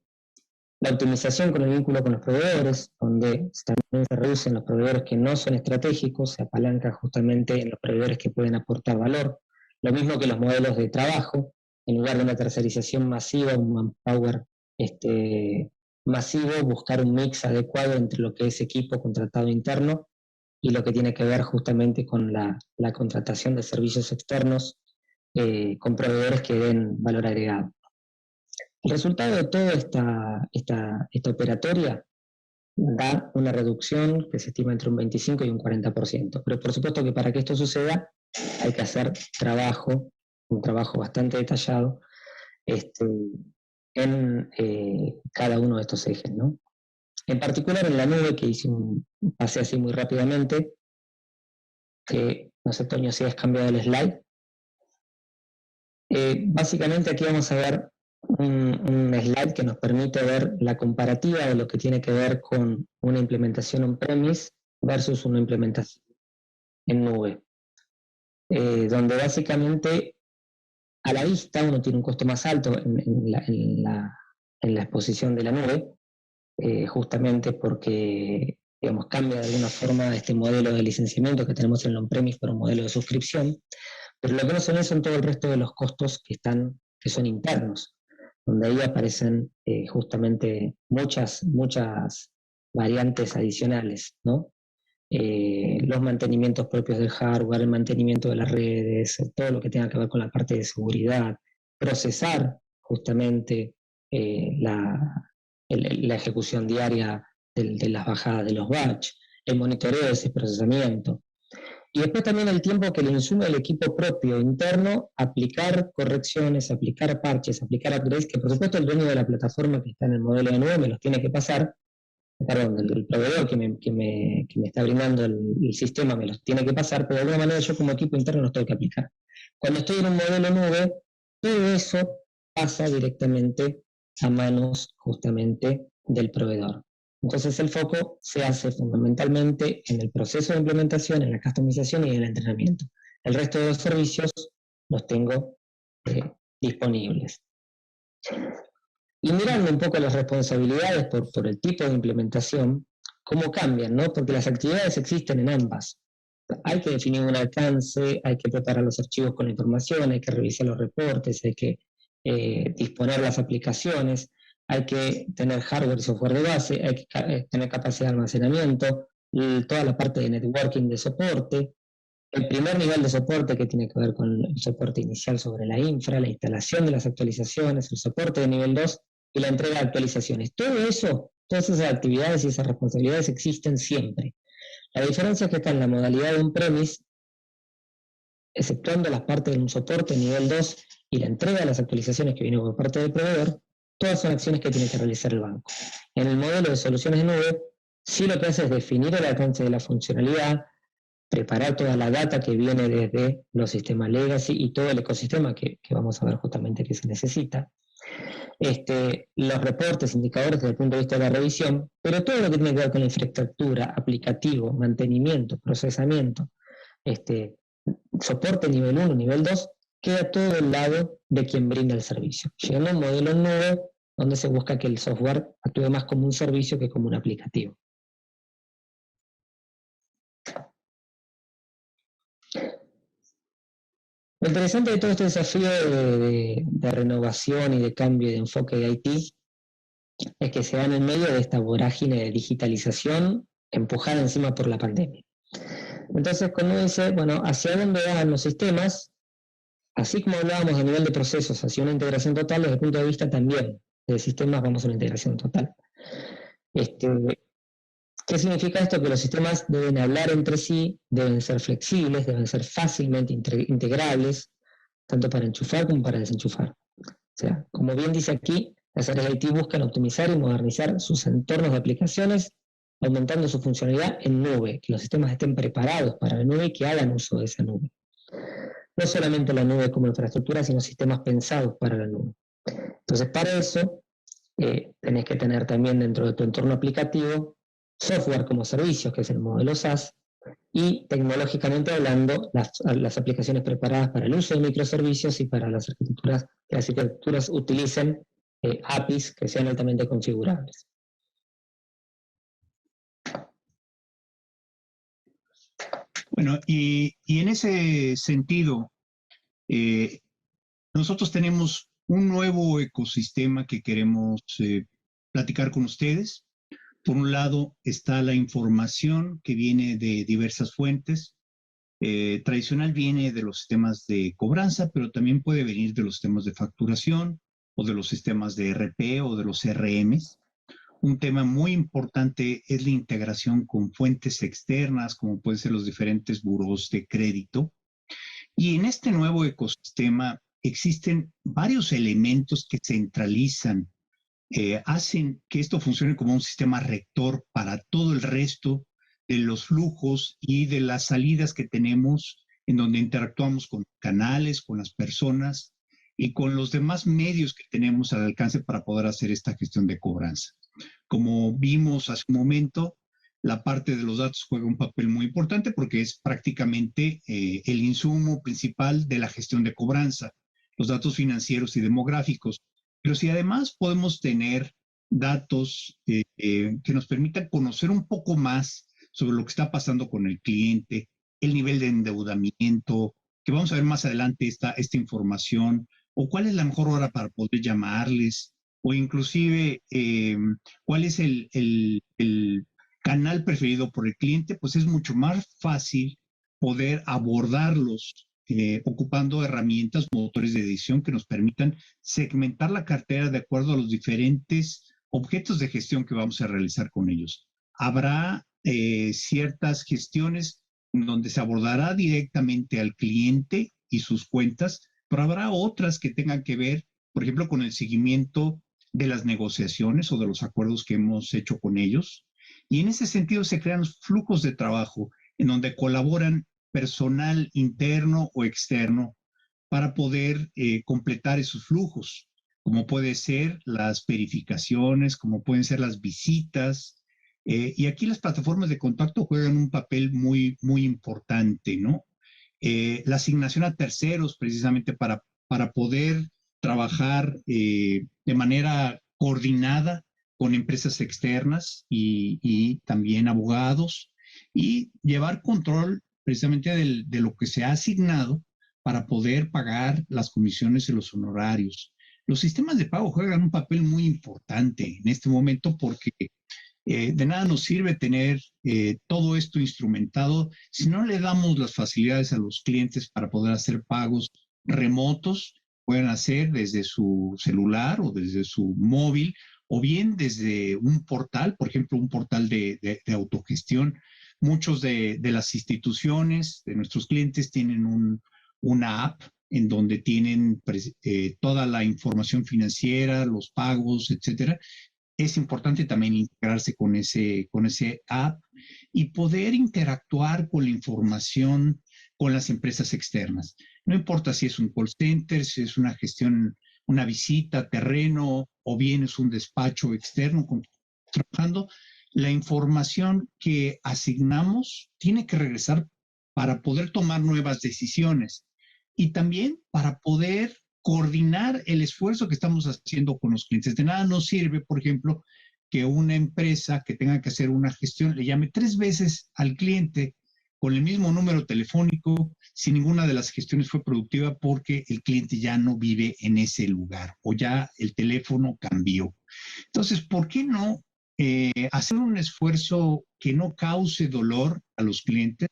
La optimización con el vínculo con los proveedores, donde también se reducen los proveedores que no son estratégicos, se apalanca justamente en los proveedores que pueden aportar valor. Lo mismo que los modelos de trabajo, en lugar de una tercerización masiva, un manpower masivo, buscar un mix adecuado entre lo que es equipo contratado interno y lo que tiene que ver justamente con la contratación de servicios externos con proveedores que den valor agregado. El resultado de toda esta operatoria da una reducción que se estima entre un 25 y un 40%. Pero por supuesto que para que esto suceda hay que hacer un trabajo bastante detallado en cada uno de estos ejes, ¿no? En particular en la nube, que hice un pase así muy rápidamente, no sé, Toño, si has cambiado el slide. Básicamente aquí vamos a ver un slide que nos permite ver la comparativa de lo que tiene que ver con una implementación on-premise versus una implementación en nube, donde básicamente a la vista uno tiene un costo más alto en la exposición de la nube, justamente porque, digamos, cambia de alguna forma este modelo de licenciamiento que tenemos en el on-premise por un modelo de suscripción, pero lo que no se ve son todo el resto de los costos que son internos, donde ahí aparecen justamente muchas variantes adicionales, ¿no? Los mantenimientos propios del hardware, el mantenimiento de las redes, todo lo que tenga que ver con la parte de seguridad, procesar justamente la ejecución diaria de las bajadas de los batch, el monitoreo de ese procesamiento. Y después también el tiempo que le insume el equipo propio interno, aplicar correcciones, aplicar parches, aplicar upgrades, que por supuesto el dueño de la plataforma que está en el modelo de nube me los tiene que pasar, perdón, el proveedor que me está brindando el sistema me los tiene que pasar, pero de alguna manera yo como equipo interno los tengo que aplicar. Cuando estoy en un modelo nube, todo eso pasa directamente a manos justamente del proveedor. Entonces el foco se hace fundamentalmente en el proceso de implementación, en la customización y en el entrenamiento. El resto de los servicios los tengo disponibles. Y mirando un poco las responsabilidades por el tipo de implementación, cómo cambian, ¿no? Porque las actividades existen en ambas. Hay que definir un alcance, hay que preparar los archivos con la información, hay que revisar los reportes, hay que disponer las aplicaciones, hay que tener hardware y software de base, hay que tener capacidad de almacenamiento, toda la parte de networking de soporte, el primer nivel de soporte que tiene que ver con el soporte inicial sobre la infra, la instalación de las actualizaciones, el soporte de nivel 2 y la entrega de actualizaciones. Todo eso Todas esas actividades y esas responsabilidades existen siempre. La diferencia es que está en la modalidad de on-premise, exceptuando las partes de un soporte nivel 2 y la entrega de las actualizaciones que vienen por parte del proveedor, todas son acciones que tiene que realizar el banco. En el modelo de soluciones de nube, sí lo que hace es definir el alcance de la funcionalidad, preparar toda la data que viene desde los sistemas legacy y todo el ecosistema que vamos a ver justamente que se necesita. Los reportes, indicadores desde el punto de vista de la revisión, pero todo lo que tiene que ver con la infraestructura, aplicativo, mantenimiento, procesamiento, soporte nivel 1, nivel 2, queda todo del lado de quien brinda el servicio. Llegando a un modelo en nube donde se busca que el software actúe más como un servicio que como un aplicativo. Lo interesante de todo este desafío de renovación y de cambio de enfoque de IT es que se da en el medio de esta vorágine de digitalización empujada encima por la pandemia. Entonces, cuando dice, bueno, ¿hacia dónde van los sistemas? Así como hablábamos a nivel de procesos, hacia una integración total, desde el punto de vista también de sistemas vamos a una integración total. ¿Qué significa esto? Que los sistemas deben hablar entre sí, deben ser flexibles, deben ser fácilmente integrables, tanto para enchufar como para desenchufar. O sea, como bien dice aquí, las áreas de IT buscan optimizar y modernizar sus entornos de aplicaciones, aumentando su funcionalidad en nube, que los sistemas estén preparados para la nube y que hagan uso de esa nube. No solamente la nube como infraestructura, sino sistemas pensados para la nube. Entonces, para eso, tenés que tener también dentro de tu entorno aplicativo software como servicios, que es el modelo SaaS, y tecnológicamente hablando, las aplicaciones preparadas para el uso de microservicios y para que las arquitecturas utilicen APIs que sean altamente configurables. Bueno, y en ese sentido, nosotros tenemos un nuevo ecosistema que queremos platicar con ustedes. Por un lado está la información que viene de diversas fuentes. Tradicional viene de los sistemas de cobranza, pero también puede venir de los sistemas de facturación o de los sistemas de ERP o de los CRMs. Un tema muy importante es la integración con fuentes externas, como pueden ser los diferentes buros de crédito. Y en este nuevo ecosistema existen varios elementos que centralizan, hacen que esto funcione como un sistema rector para todo el resto de los flujos y de las salidas que tenemos, en donde interactuamos con canales, con las personas y con los demás medios que tenemos al alcance para poder hacer esta gestión de cobranza. Como vimos hace un momento, la parte de los datos juega un papel muy importante porque es prácticamente el insumo principal de la gestión de cobranza, los datos financieros y demográficos. Pero si además podemos tener datos que nos permitan conocer un poco más sobre lo que está pasando con el cliente, el nivel de endeudamiento, que vamos a ver más adelante esta información, o cuál es la mejor hora para poder llamarles, o inclusive cuál es el canal preferido por el cliente, pues es mucho más fácil poder abordarlos ocupando herramientas, motores de decisión que nos permitan segmentar la cartera de acuerdo a los diferentes objetos de gestión que vamos a realizar con ellos. Habrá ciertas gestiones donde se abordará directamente al cliente y sus cuentas, pero habrá otras que tengan que ver, por ejemplo, con el seguimiento de las negociaciones o de los acuerdos que hemos hecho con ellos. Y en ese sentido se crean flujos de trabajo en donde colaboran personal interno o externo para poder completar esos flujos, como puede ser las verificaciones, como pueden ser las visitas. Y aquí las plataformas de contacto juegan un papel muy, muy importante, ¿no? La asignación a terceros, precisamente para poder trabajar de manera coordinada con empresas externas y también abogados, y llevar control precisamente de lo que se ha asignado para poder pagar las comisiones y los honorarios. Los sistemas de pago juegan un papel muy importante en este momento porque de nada nos sirve tener todo esto instrumentado si no le damos las facilidades a los clientes para poder hacer pagos remotos. Pueden hacer desde su celular o desde su móvil o bien desde un portal, por ejemplo, un portal de autogestión. Muchos de las instituciones, de nuestros clientes, tienen una app en donde tienen toda la información financiera, los pagos, etcétera. Es importante también integrarse con ese app y poder interactuar con la información con las empresas externas. No importa si es un call center, si es una gestión, una visita, terreno, o bien es un despacho externo trabajando, la información que asignamos tiene que regresar para poder tomar nuevas decisiones y también para poder coordinar el esfuerzo que estamos haciendo con los clientes. De nada nos sirve, por ejemplo, que una empresa que tenga que hacer una gestión le llame 3 veces al cliente con el mismo número telefónico si ninguna de las gestiones fue productiva porque el cliente ya no vive en ese lugar o ya el teléfono cambió. Entonces, ¿por qué no hacer un esfuerzo que no cause dolor a los clientes,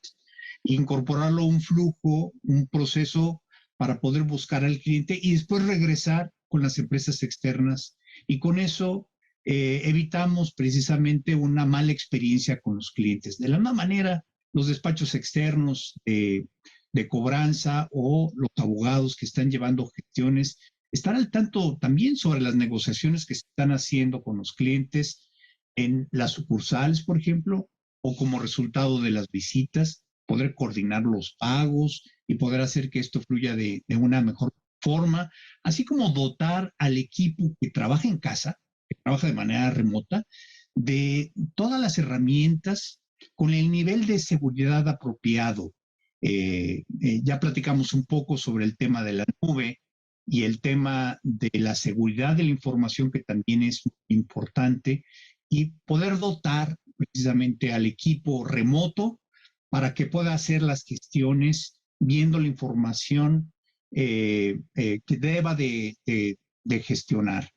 incorporarlo a un flujo, un proceso para poder buscar al cliente y después regresar con las empresas externas? Y con eso evitamos precisamente una mala experiencia con los clientes. De la misma manera, los despachos externos de cobranza o los abogados que están llevando gestiones están al tanto también sobre las negociaciones que se están haciendo con los clientes en las sucursales, por ejemplo, o como resultado de las visitas, poder coordinar los pagos y poder hacer que esto fluya de una mejor forma, así como dotar al equipo que trabaja en casa, que trabaja de manera remota, de todas las herramientas con el nivel de seguridad apropiado. Ya platicamos un poco sobre el tema de la nube y el tema de la seguridad de la información, que también es importante, y poder dotar precisamente al equipo remoto para que pueda hacer las gestiones viendo la información que deba de gestionar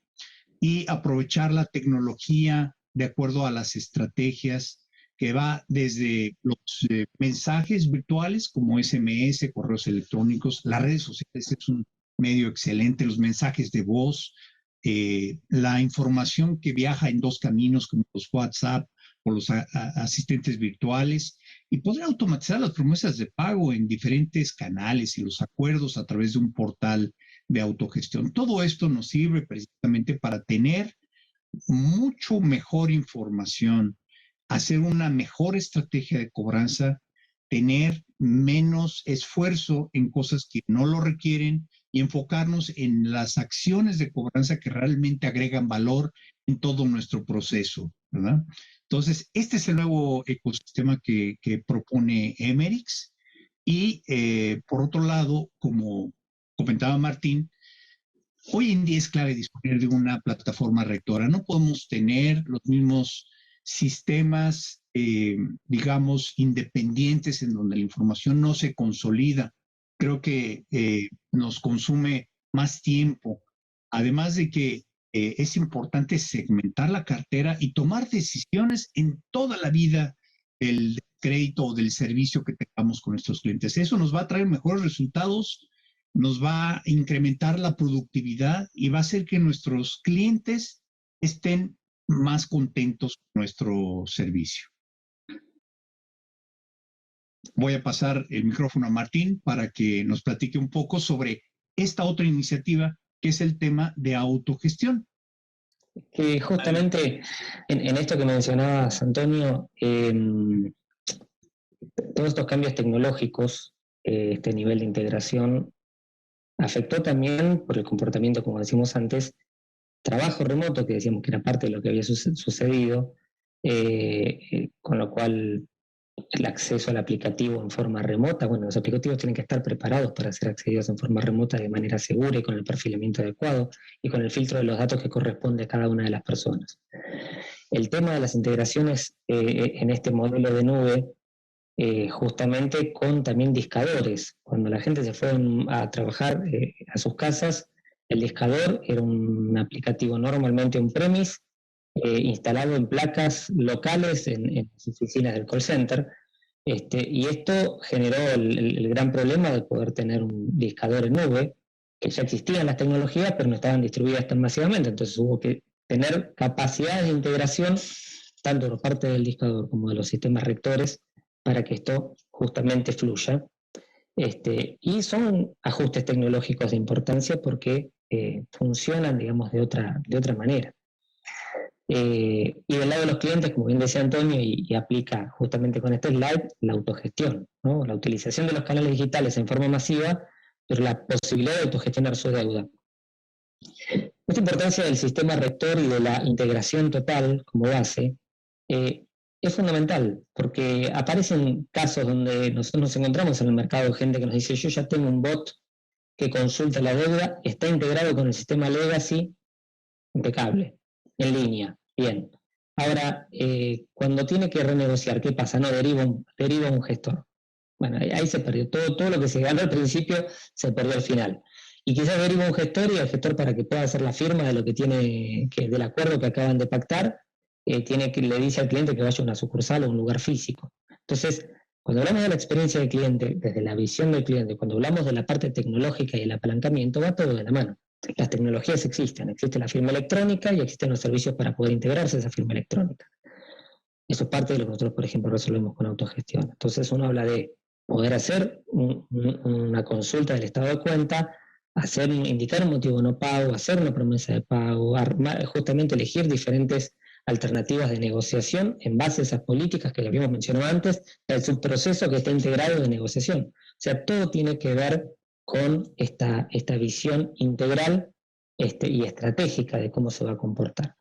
y aprovechar la tecnología de acuerdo a las estrategias que va desde los mensajes virtuales como SMS, correos electrónicos, las redes sociales es un medio excelente, los mensajes de voz, la información que viaja en 2 caminos como los WhatsApp o los asistentes virtuales, y poder automatizar las promesas de pago en diferentes canales y los acuerdos a través de un portal de autogestión. Todo esto nos sirve precisamente para tener mucho mejor información, hacer una mejor estrategia de cobranza, tener menos esfuerzo en cosas que no lo requieren y enfocarnos en las acciones de cobranza que realmente agregan valor en todo nuestro proceso, ¿verdad? Entonces, este es el nuevo ecosistema que propone Emerix. Y por otro lado, como comentaba Martín, hoy en día es clave disponer de una plataforma rectora. No podemos tener los mismos sistemas, digamos, independientes en donde la información no se consolida. Creo que nos consume más tiempo. Además de que es importante segmentar la cartera y tomar decisiones en toda la vida del crédito o del servicio que tengamos con nuestros clientes. Eso nos va a traer mejores resultados, nos va a incrementar la productividad y va a hacer que nuestros clientes estén más contentos con nuestro servicio. Voy a pasar el micrófono a Martín para que nos platique un poco sobre esta otra iniciativa, que es el tema de autogestión. Que justamente en esto que mencionabas, Antonio, todos estos cambios tecnológicos, este nivel de integración, afectó también por el comportamiento, como decimos antes, trabajo remoto, que decíamos que era parte de lo que había sucedido, con lo cual el acceso al aplicativo en forma remota, bueno, los aplicativos tienen que estar preparados para ser accedidos en forma remota de manera segura y con el perfilamiento adecuado y con el filtro de los datos que corresponde a cada una de las personas. El tema de las integraciones en este modelo de nube, justamente con también discadores. Cuando la gente se fue a trabajar a sus casas, el discador era un aplicativo normalmente on-premise, instalado en placas locales en las oficinas del call center, y esto generó el gran problema de poder tener un discador en nube, que ya existían las tecnologías, pero no estaban distribuidas tan masivamente, entonces hubo que tener capacidades de integración tanto por parte del discador como de los sistemas rectores para que esto justamente fluya. Y son ajustes tecnológicos de importancia porque funcionan, digamos, de otra manera. Y del lado de los clientes, como bien decía Antonio, y aplica justamente con este slide, la autogestión, ¿no? La utilización de los canales digitales en forma masiva, pero la posibilidad de autogestionar su deuda. Esta importancia del sistema rector y de la integración total como base es fundamental, porque aparecen casos donde nosotros nos encontramos en el mercado gente que nos dice: yo ya tengo un bot que consulta la deuda, está integrado con el sistema legacy, impecable, en línea, bien. Ahora, cuando tiene que renegociar, ¿qué pasa? No, deriva un gestor. Bueno, ahí se perdió. Todo lo que se ganó al principio se perdió al final. Y quizás deriva un gestor, y el gestor, para que pueda hacer la firma de lo que tiene, del acuerdo que acaban de pactar, le dice al cliente que vaya a una sucursal o un lugar físico. Entonces, cuando hablamos de la experiencia del cliente, desde la visión del cliente, cuando hablamos de la parte tecnológica y el apalancamiento, va todo de la mano. Las tecnologías existen, existe la firma electrónica y existen los servicios para poder integrarse a esa firma electrónica. Eso es parte de lo que nosotros, por ejemplo, resolvemos con autogestión. Entonces uno habla de poder hacer una consulta del estado de cuenta, indicar un motivo de no pago, hacer una promesa de pago, justamente elegir diferentes alternativas de negociación en base a esas políticas que habíamos mencionado antes, el subproceso que está integrado de negociación. O sea, todo tiene que ver con esta visión integral y estratégica de cómo se va a comportar.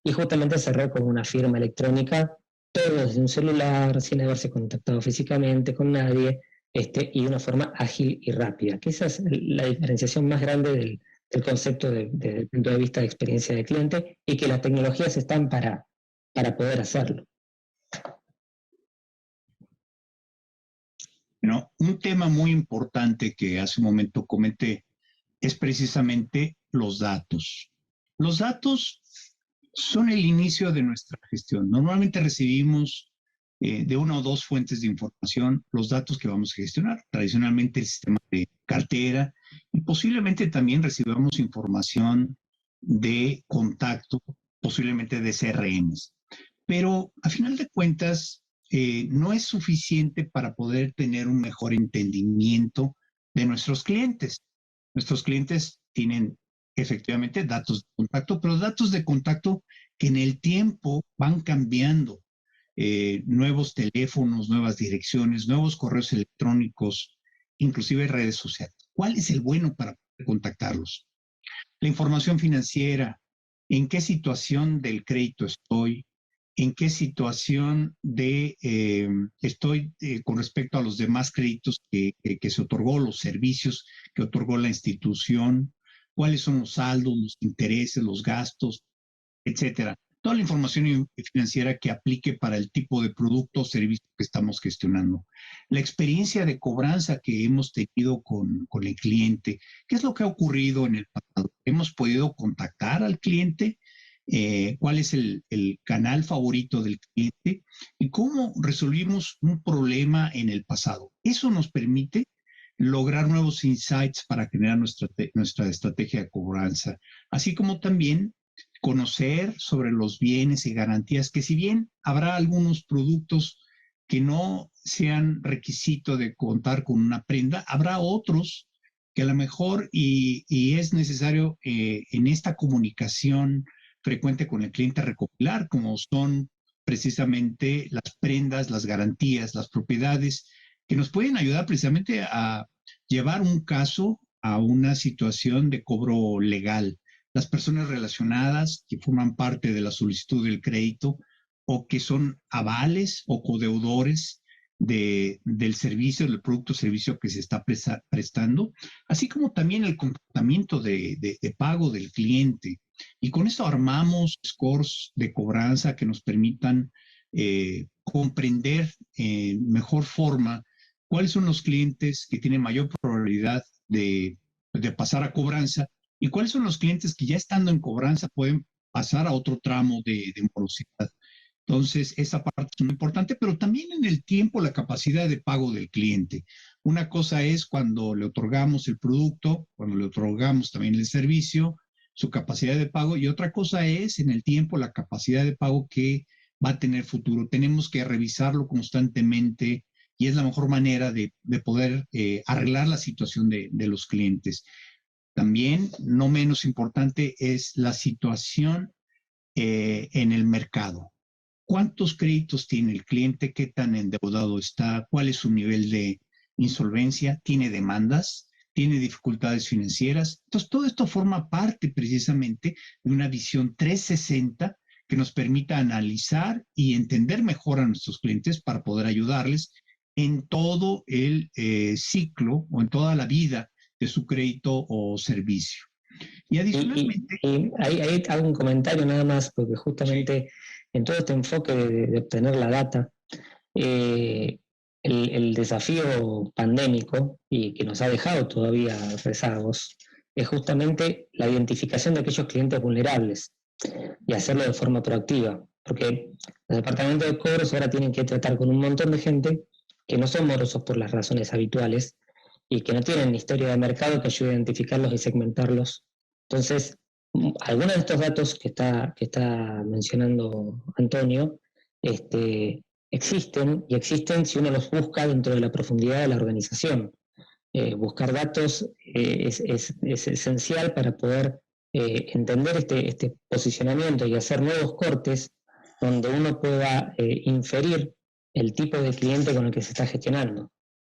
Y justamente cerrar con una firma electrónica, todo desde un celular, sin haberse contactado físicamente con nadie, y de una forma ágil y rápida, que esa es la diferenciación más grande del concepto desde el punto de vista de experiencia del cliente, y que las tecnologías están para poder hacerlo. Bueno, un tema muy importante que hace un momento comenté es precisamente los datos. Los datos son el inicio de nuestra gestión. Normalmente recibimos de una o dos fuentes de información los datos que vamos a gestionar. Tradicionalmente el sistema de cartera, y posiblemente también recibamos información de contacto, posiblemente de CRMs. Pero a final de cuentas no es suficiente para poder tener un mejor entendimiento de nuestros clientes. Nuestros clientes tienen efectivamente datos de contacto, pero datos de contacto que en el tiempo van cambiando. Nuevos teléfonos, nuevas direcciones, nuevos correos electrónicos, inclusive redes sociales. ¿Cuál es el bueno para poder contactarlos? La información financiera, en qué situación del crédito estoy, en qué situación estoy con respecto a los demás créditos que se otorgó, los servicios que otorgó la institución, cuáles son los saldos, los intereses, los gastos, etcétera. Toda la información financiera que aplique para el tipo de producto o servicio que estamos gestionando. La experiencia de cobranza que hemos tenido con el cliente. ¿Qué es lo que ha ocurrido en el pasado? ¿Hemos podido contactar al cliente? ¿Cuál es el canal favorito del cliente? ¿Y cómo resolvimos un problema en el pasado? Eso nos permite lograr nuevos insights para generar nuestra estrategia de cobranza, así como también conocer sobre los bienes y garantías, que si bien habrá algunos productos que no sean requisito de contar con una prenda, habrá otros que a lo mejor y es necesario en esta comunicación frecuente con el cliente recopilar, como son precisamente las prendas, las garantías, las propiedades, que nos pueden ayudar precisamente a llevar un caso a una situación de cobro legal. Las personas relacionadas que forman parte de la solicitud del crédito o que son avales o codeudores del servicio, del producto o servicio que se está prestando, así como también el comportamiento de pago del cliente. Y con esto armamos scores de cobranza que nos permitan comprender en mejor forma cuáles son los clientes que tienen mayor probabilidad de pasar a cobranza y cuáles son los clientes que ya estando en cobranza pueden pasar a otro tramo de morosidad. Entonces, esa parte es muy importante, pero también en el tiempo la capacidad de pago del cliente. Una cosa es cuando le otorgamos el producto, cuando le otorgamos también el servicio, su capacidad de pago, y otra cosa es en el tiempo la capacidad de pago que va a tener futuro. Tenemos que revisarlo constantemente y es la mejor manera de poder arreglar la situación de los clientes. También, no menos importante, es la situación en el mercado. ¿Cuántos créditos tiene el cliente? ¿Qué tan endeudado está? ¿Cuál es su nivel de insolvencia? ¿Tiene demandas? ¿Tiene dificultades financieras? Entonces, todo esto forma parte precisamente de una visión 360 que nos permita analizar y entender mejor a nuestros clientes para poder ayudarles en todo el ciclo o en toda la vida de su crédito o servicio. Y adicionalmente... Ahí hago un comentario nada más, porque justamente en todo este enfoque de obtener la data, el desafío pandémico y que nos ha dejado todavía rezagos es justamente la identificación de aquellos clientes vulnerables y hacerlo de forma proactiva, porque los departamentos de cobros ahora tienen que tratar con un montón de gente que no son morosos por las razones habituales y que no tienen historia de mercado que ayude a identificarlos y segmentarlos. Entonces, algunos de estos datos que está mencionando Antonio existen, y existen si uno los busca dentro de la profundidad de la organización. Buscar datos es esencial para poder entender este posicionamiento y hacer nuevos cortes donde uno pueda inferir el tipo de cliente con el que se está gestionando.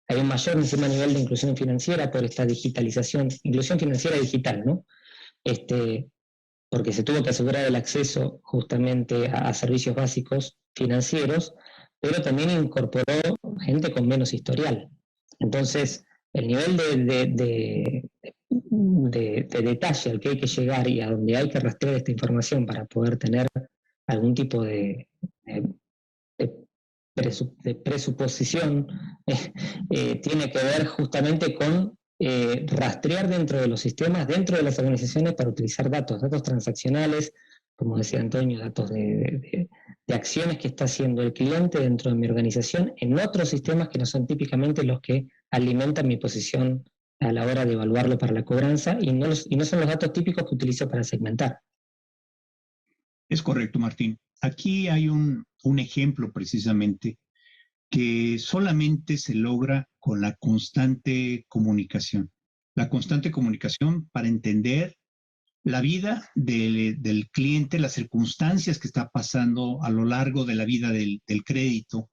Hay un mayor nivel de inclusión financiera por esta digitalización, inclusión financiera digital, ¿no? Porque se tuvo que asegurar el acceso justamente a servicios básicos financieros, pero también incorporó gente con menos historial. Entonces, el nivel de detalle al que hay que llegar y a donde hay que rastrear esta información para poder tener algún tipo de presuposición tiene que ver justamente con rastrear dentro de los sistemas, dentro de las organizaciones, para utilizar datos transaccionales, como decía Antonio, datos de acciones que está haciendo el cliente dentro de mi organización en otros sistemas que no son típicamente los que alimentan mi posición a la hora de evaluarlo para la cobranza, y no son los datos típicos que utilizo para segmentar. Es correcto, Martín. Aquí hay un ejemplo precisamente que solamente se logra con la constante comunicación. La constante comunicación para entender la vida del cliente, las circunstancias que está pasando a lo largo de la vida del crédito,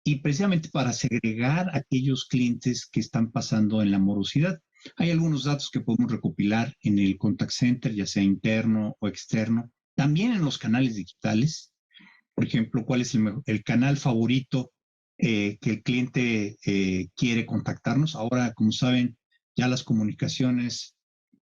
y precisamente para segregar a aquellos clientes que están pasando en la morosidad. Hay algunos datos que podemos recopilar en el contact center, ya sea interno o externo, también en los canales digitales. Por ejemplo, cuál es el canal favorito que el cliente quiere contactarnos. Ahora, como saben, ya las comunicaciones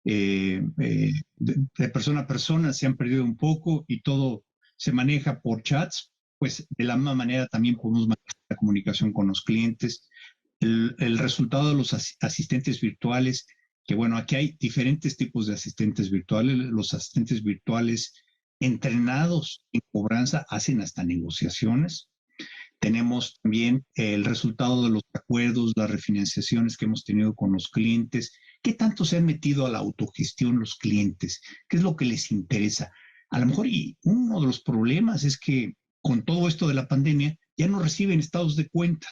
de persona a persona se han perdido un poco y todo se maneja por chats. Pues de la misma manera también podemos manejar la comunicación con los clientes. El resultado de los asistentes virtuales, que bueno, aquí hay diferentes tipos de asistentes virtuales. Los asistentes virtuales entrenados en cobranza hacen hasta negociaciones. Tenemos también el resultado de los acuerdos, las refinanciaciones que hemos tenido con los clientes. ¿Qué tanto se han metido a la autogestión los clientes? ¿Qué es lo que les interesa? A lo mejor, y uno de los problemas es que con todo esto de la pandemia ya no reciben estados de cuenta.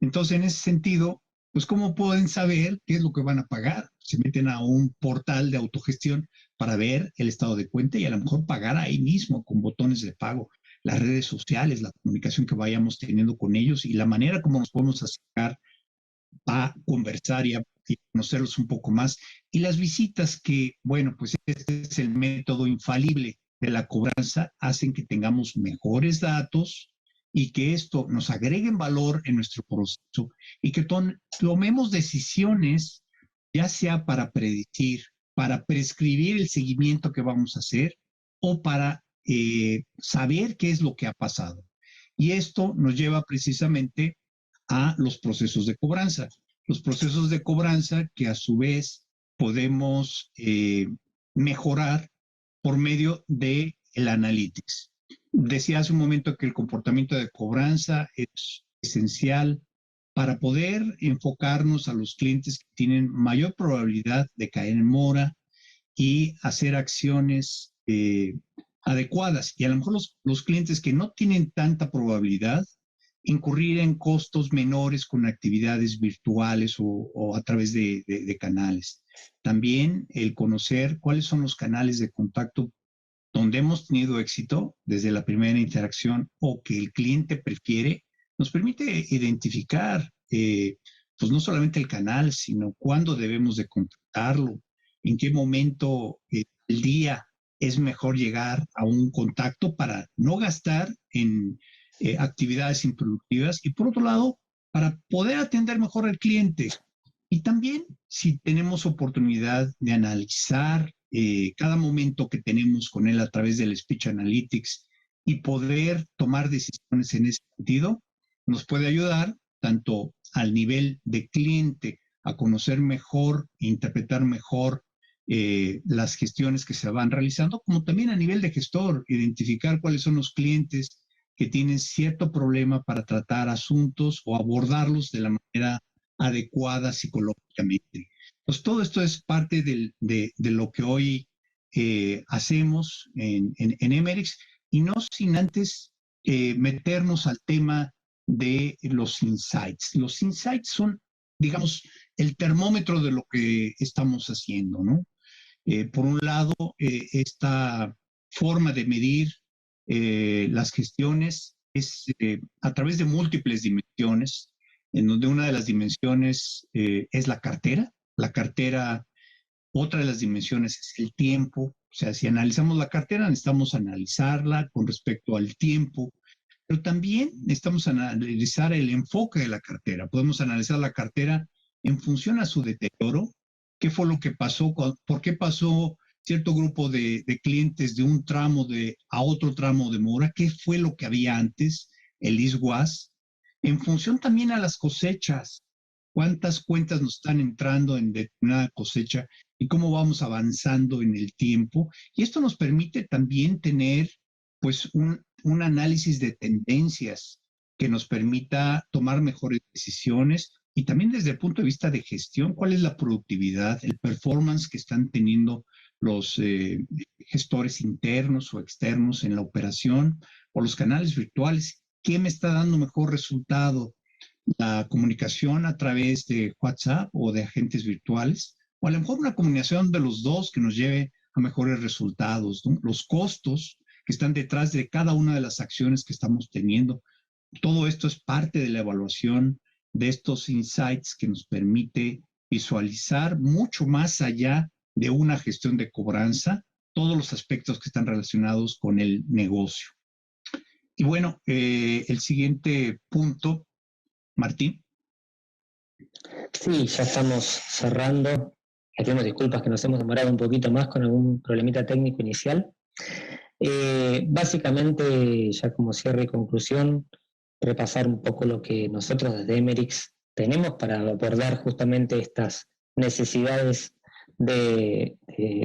Entonces, en ese sentido, pues ¿cómo pueden saber qué es lo que van a pagar? Se meten a un portal de autogestión para ver el estado de cuenta y a lo mejor pagar ahí mismo con botones de pago. Las redes sociales, la comunicación que vayamos teniendo con ellos y la manera como nos podemos acercar a conversar y a conocerlos un poco más. Y las visitas que, bueno, pues este es el método infalible de la cobranza, hacen que tengamos mejores datos y que esto nos agregue valor en nuestro proceso y que tomemos decisiones, ya sea para predecir, para prescribir el seguimiento que vamos a hacer o para saber qué es lo que ha pasado. Y esto nos lleva precisamente a los procesos de cobranza. Los procesos de cobranza que a su vez podemos mejorar por medio de el analytics. Decía hace un momento que el comportamiento de cobranza es esencial para poder enfocarnos a los clientes que tienen mayor probabilidad de caer en mora y hacer acciones adecuadas. Y a lo mejor los clientes que no tienen tanta probabilidad, incurrir en costos menores con actividades virtuales o a través de canales. También el conocer cuáles son los canales de contacto donde hemos tenido éxito desde la primera interacción o que el cliente prefiere, nos permite identificar pues no solamente el canal, sino cuándo debemos de contactarlo, en qué momento del día es mejor llegar a un contacto para no gastar en actividades improductivas y por otro lado, para poder atender mejor al cliente. Y también si tenemos oportunidad de analizar cada momento que tenemos con él a través del Speech Analytics y poder tomar decisiones en ese sentido, nos puede ayudar tanto al nivel de cliente a conocer mejor e interpretar mejor las gestiones que se van realizando, como también a nivel de gestor, identificar cuáles son los clientes que tienen cierto problema para tratar asuntos o abordarlos de la manera adecuada psicológicamente. Pues todo esto es parte de lo que hoy hacemos en Emerix y no sin antes meternos al tema de los insights. Los insights son, digamos, el termómetro de lo que estamos haciendo, ¿no? Por un lado, esta forma de medir las gestiones es a través de múltiples dimensiones, en donde una de las dimensiones es la cartera. La cartera, otra de las dimensiones es el tiempo. O sea, si analizamos la cartera, necesitamos analizarla con respecto al tiempo, pero también necesitamos analizar el enfoque de la cartera. Podemos analizar la cartera en función a su deterioro. ¿Qué fue lo que pasó? ¿Por qué pasó cierto grupo de clientes de un tramo a otro tramo de mora? ¿Qué fue lo que había antes? El ISWAS. En función también a las cosechas. ¿Cuántas cuentas nos están entrando en determinada cosecha y cómo vamos avanzando en el tiempo? Y esto nos permite también tener pues un análisis de tendencias que nos permita tomar mejores decisiones y también desde el punto de vista de gestión, cuál es la productividad, el performance que están teniendo los gestores internos o externos en la operación o los canales virtuales. ¿Qué me está dando mejor resultado? La comunicación a través de WhatsApp o de agentes virtuales, o a lo mejor una combinación de los dos que nos lleve a mejores resultados, ¿no? Los costos que están detrás de cada una de las acciones que estamos teniendo. Todo esto es parte de la evaluación de estos insights que nos permite visualizar mucho más allá de una gestión de cobranza, todos los aspectos que están relacionados con el negocio. Y bueno, el siguiente punto, Martín. Sí, ya estamos cerrando. Pedimos disculpas que nos hemos demorado un poquito más con algún problemita técnico inicial. Básicamente, ya como cierre y conclusión, repasar un poco lo que nosotros desde Emerix tenemos para abordar justamente estas necesidades de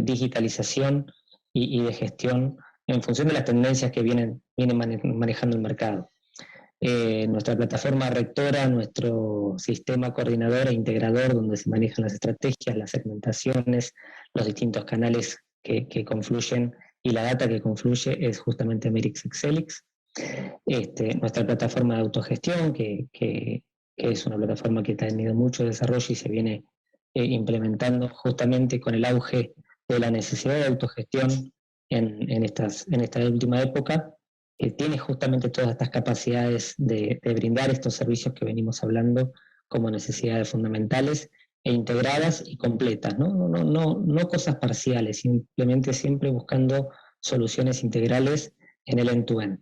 digitalización y de gestión en función de las tendencias que viene manejando el mercado. Nuestra plataforma rectora, nuestro sistema coordinador e integrador donde se manejan las estrategias, las segmentaciones, los distintos canales que confluyen y la data que confluye es justamente Emerix Excelix. Nuestra plataforma de autogestión, que es una plataforma que ha tenido mucho desarrollo y se viene implementando justamente con el auge de la necesidad de autogestión en esta última época, tiene justamente todas estas capacidades de brindar estos servicios que venimos hablando como necesidades fundamentales e integradas y completas, no cosas parciales, simplemente siempre buscando soluciones integrales en el end-to-end.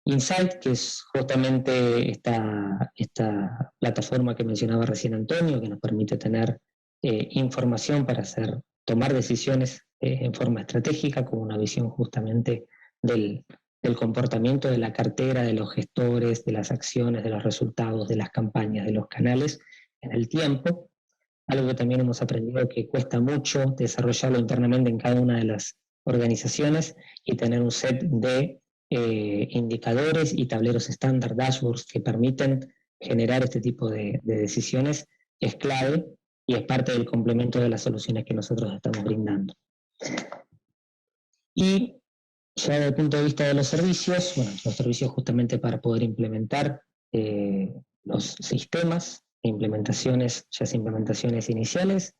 Insight, que es justamente esta plataforma que mencionaba recién Antonio, que nos permite tener información para tomar decisiones en forma estratégica, con una visión justamente del comportamiento de la cartera, de los gestores, de las acciones, de los resultados, de las campañas, de los canales en el tiempo. Algo que también hemos aprendido que cuesta mucho desarrollarlo internamente en cada una de las organizaciones y tener un set de indicadores y tableros estándar, dashboards que permiten generar este tipo de decisiones es clave y es parte del complemento de las soluciones que nosotros estamos brindando. Y ya desde el punto de vista de los servicios, bueno, los servicios justamente para poder implementar los sistemas, implementaciones, ya sea implementaciones iniciales,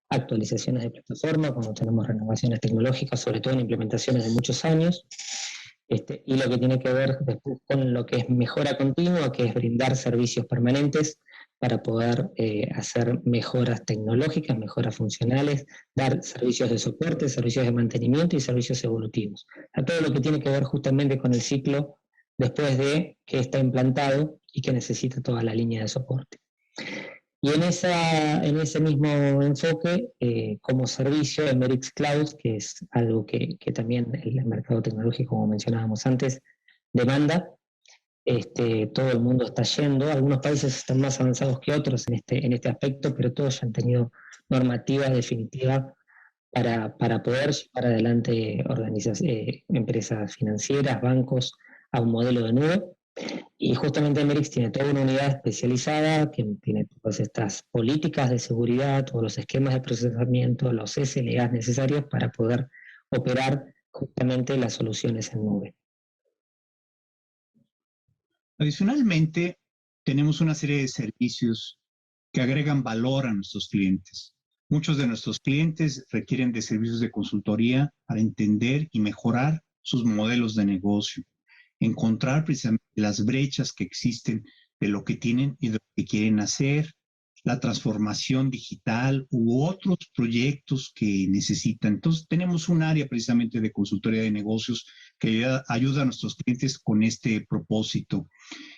actualizaciones de plataforma, cuando tenemos renovaciones tecnológicas, sobre todo en implementaciones de muchos años, y lo que tiene que ver después con lo que es mejora continua, que es brindar servicios permanentes para poder hacer mejoras tecnológicas, mejoras funcionales, dar servicios de soporte, servicios de mantenimiento y servicios evolutivos. A todo lo que tiene que ver justamente con el ciclo después de que está implantado y que necesita toda la línea de soporte. Y en ese mismo enfoque, como servicio, Emerix Cloud, que es algo que también el mercado tecnológico, como mencionábamos antes, demanda, todo el mundo está yendo. Algunos países están más avanzados que otros en este aspecto, pero todos ya han tenido normativas definitivas para poder llevar adelante empresas financieras, bancos, a un modelo de nube. Y justamente Emerix tiene toda una unidad especializada que tiene todas estas políticas de seguridad, todos los esquemas de procesamiento, los SLAs necesarios para poder operar justamente las soluciones en nube. Adicionalmente, tenemos una serie de servicios que agregan valor a nuestros clientes. Muchos de nuestros clientes requieren de servicios de consultoría para entender y mejorar sus modelos de negocio, encontrar precisamente las brechas que existen de lo que tienen y de lo que quieren hacer, la transformación digital u otros proyectos que necesitan. Entonces, tenemos un área precisamente de consultoría de negocios que ayuda a nuestros clientes con este propósito.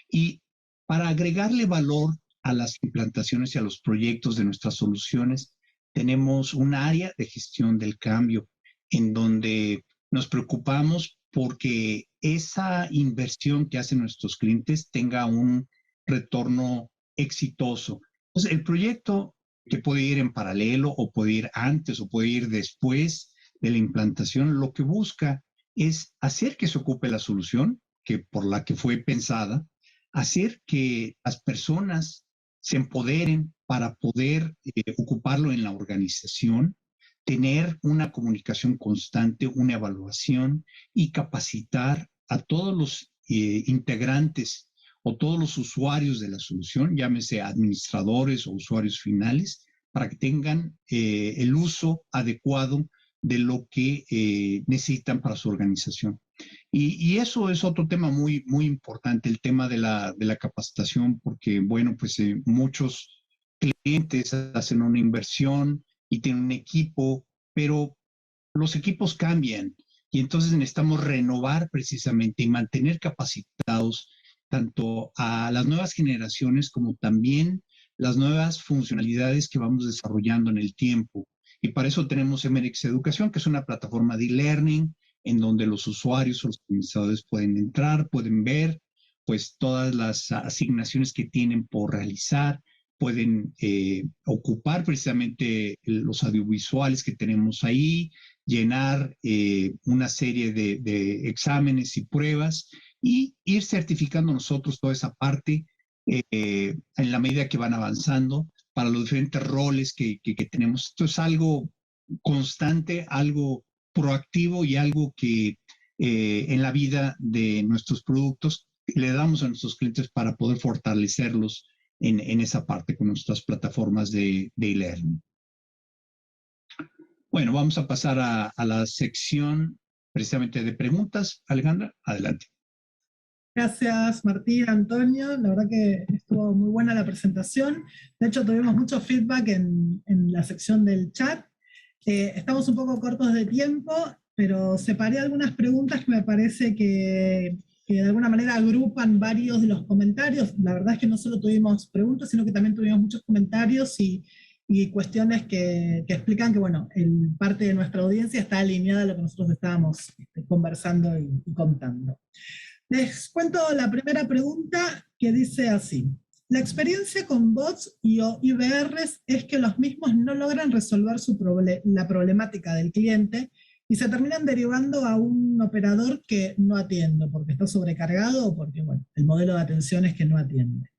Y para agregarle valor a las implantaciones y a los proyectos de nuestras soluciones, tenemos un área de gestión del cambio en donde nos preocupamos porque esa inversión que hacen nuestros clientes tenga un retorno exitoso. Entonces, el proyecto que puede ir en paralelo o puede ir antes o puede ir después de la implantación, lo que busca es hacer que se ocupe la solución por la que fue pensada, hacer que las personas se empoderen para poder ocuparlo en la organización, tener una comunicación constante, una evaluación y capacitar a todos los integrantes o todos los usuarios de la solución, llámese administradores o usuarios finales, para que tengan el uso adecuado de lo que necesitan para su organización. Y eso es otro tema muy, muy importante, el tema de la capacitación, porque, bueno, pues muchos clientes hacen una inversión y tienen un equipo, pero los equipos cambian y entonces necesitamos renovar precisamente y mantener capacitados tanto a las nuevas generaciones como también las nuevas funcionalidades que vamos desarrollando en el tiempo. Y para eso tenemos Emerix Educación, que es una plataforma de e-learning en donde los usuarios o los administradores pueden entrar, pueden ver pues todas las asignaciones que tienen por realizar, pueden ocupar precisamente los audiovisuales que tenemos ahí, llenar una serie de exámenes y pruebas y ir certificando nosotros toda esa parte en la medida que van avanzando para los diferentes roles que tenemos. Esto es algo constante, algo proactivo y algo que en la vida de nuestros productos le damos a nuestros clientes para poder fortalecerlos en esa parte con nuestras plataformas de e-learning. Bueno, vamos a pasar a la sección precisamente de preguntas. Alejandra, adelante. Gracias, Martín, Antonio. La verdad que estuvo muy buena la presentación. De hecho, tuvimos mucho feedback en la sección del chat. Estamos un poco cortos de tiempo, pero separé algunas preguntas que me parece que de alguna manera agrupan varios de los comentarios. La verdad es que no solo tuvimos preguntas, sino que también tuvimos muchos comentarios y cuestiones que explican que, bueno, parte de nuestra audiencia está alineada a lo que nosotros estábamos conversando y contando. Les cuento la primera pregunta que dice así. La experiencia con bots y IVRs es que los mismos no logran resolver la problemática del cliente y se terminan derivando a un operador que no atiende, porque está sobrecargado o porque, bueno, el modelo de atención es que no atiende.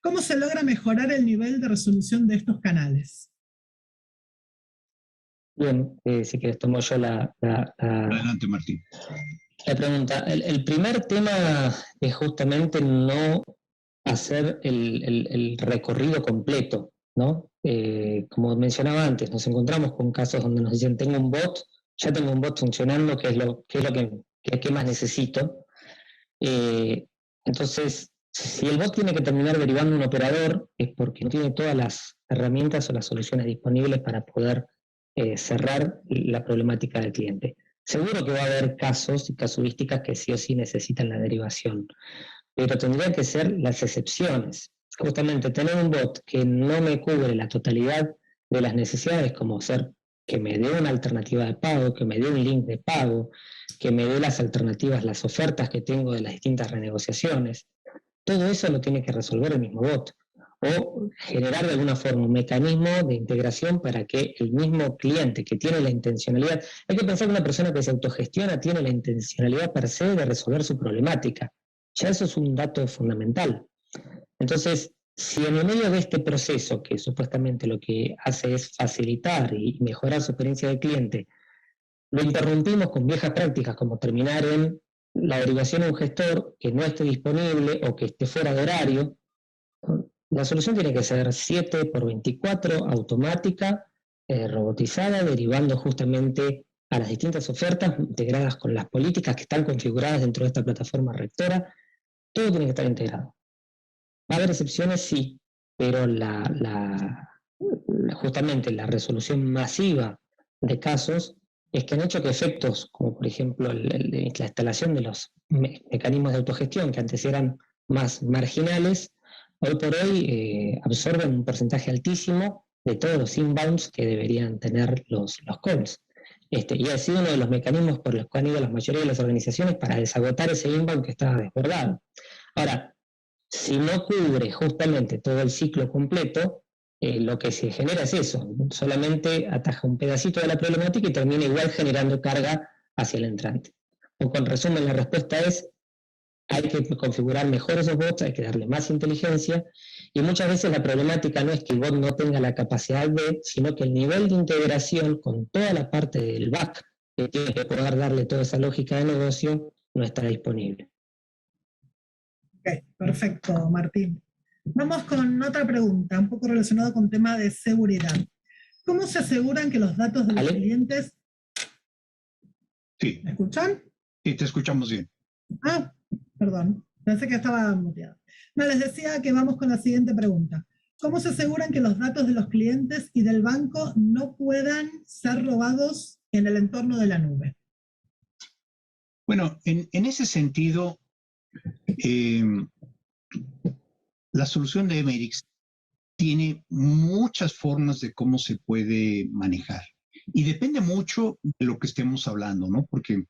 ¿Cómo se logra mejorar el nivel de resolución de estos canales? Bien, si quieres tomo yo Adelante, Martín. la pregunta. El primer tema es justamente no hacer el recorrido completo, ¿no? Como mencionaba antes, nos encontramos con casos donde nos dicen, ya tengo un bot funcionando, ¿qué es lo que más necesito? Entonces, si el bot tiene que terminar derivando un operador, es porque no tiene todas las herramientas o las soluciones disponibles para poder cerrar la problemática del cliente. Seguro que va a haber casos y casuísticas que sí o sí necesitan la derivación, pero tendrían que ser las excepciones. Justamente tener un bot que no me cubre la totalidad de las necesidades, como ser que me dé una alternativa de pago, que me dé un link de pago, que me dé las alternativas, las ofertas que tengo de las distintas renegociaciones. Todo eso lo tiene que resolver el mismo bot. O generar de alguna forma un mecanismo de integración para que el mismo cliente que tiene la intencionalidad, hay que pensar que una persona que se autogestiona tiene la intencionalidad per se de resolver su problemática. Ya eso es un dato fundamental. Entonces, si en el medio de este proceso, que supuestamente lo que hace es facilitar y mejorar su experiencia de cliente, lo interrumpimos con viejas prácticas como terminar en la derivación a un gestor que no esté disponible o que esté fuera de horario, la solución tiene que ser 7x24, automática, robotizada, derivando justamente a las distintas ofertas integradas con las políticas que están configuradas dentro de esta plataforma rectora. Todo tiene que estar integrado. ¿Va a haber excepciones? Sí, pero justamente la resolución masiva de casos es que han hecho que efectos, como por ejemplo la instalación de los mecanismos de autogestión, que antes eran más marginales, hoy por hoy absorben un porcentaje altísimo de todos los inbounds que deberían tener los calls. Y ha sido uno de los mecanismos por los que han ido la mayoría de las organizaciones para desagotar ese inbound que estaba desbordado. Ahora, si no cubre justamente todo el ciclo completo, lo que se genera es eso, solamente ataja un pedacito de la problemática y termina igual generando carga hacia el entrante. O con resumen, la respuesta es, hay que configurar mejor esos bots, hay que darle más inteligencia, y muchas veces la problemática no es que el bot no tenga la capacidad de, sino que el nivel de integración con toda la parte del back, que tiene que poder darle toda esa lógica de negocio, no está disponible. Ok, perfecto, Martín. Vamos con otra pregunta, un poco relacionada con tema de seguridad. ¿Cómo se aseguran que los datos de los clientes... Sí. ¿Me escuchan? Sí, te escuchamos bien. Ah, perdón, pensé que estaba muteado. No, les decía que vamos con la siguiente pregunta. ¿Cómo se aseguran que los datos de los clientes y del banco no puedan ser robados en el entorno de la nube? Bueno, en ese sentido, la solución de Emerix tiene muchas formas de cómo se puede manejar. Y depende mucho de lo que estemos hablando, ¿no? Porque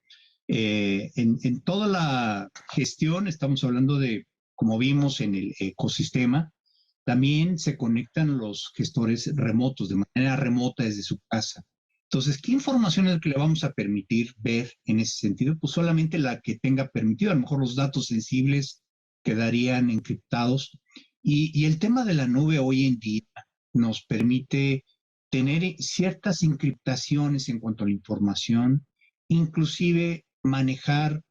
en toda la gestión estamos hablando de, como vimos en el ecosistema, también se conectan los gestores remotos, de manera remota desde su casa. Entonces, ¿qué información es la que le vamos a permitir ver en ese sentido? Pues solamente la que tenga permitido. A lo mejor los datos sensibles quedarían encriptados. Y el tema de la nube hoy en día nos permite tener ciertas encriptaciones en cuanto a la información, inclusive manejar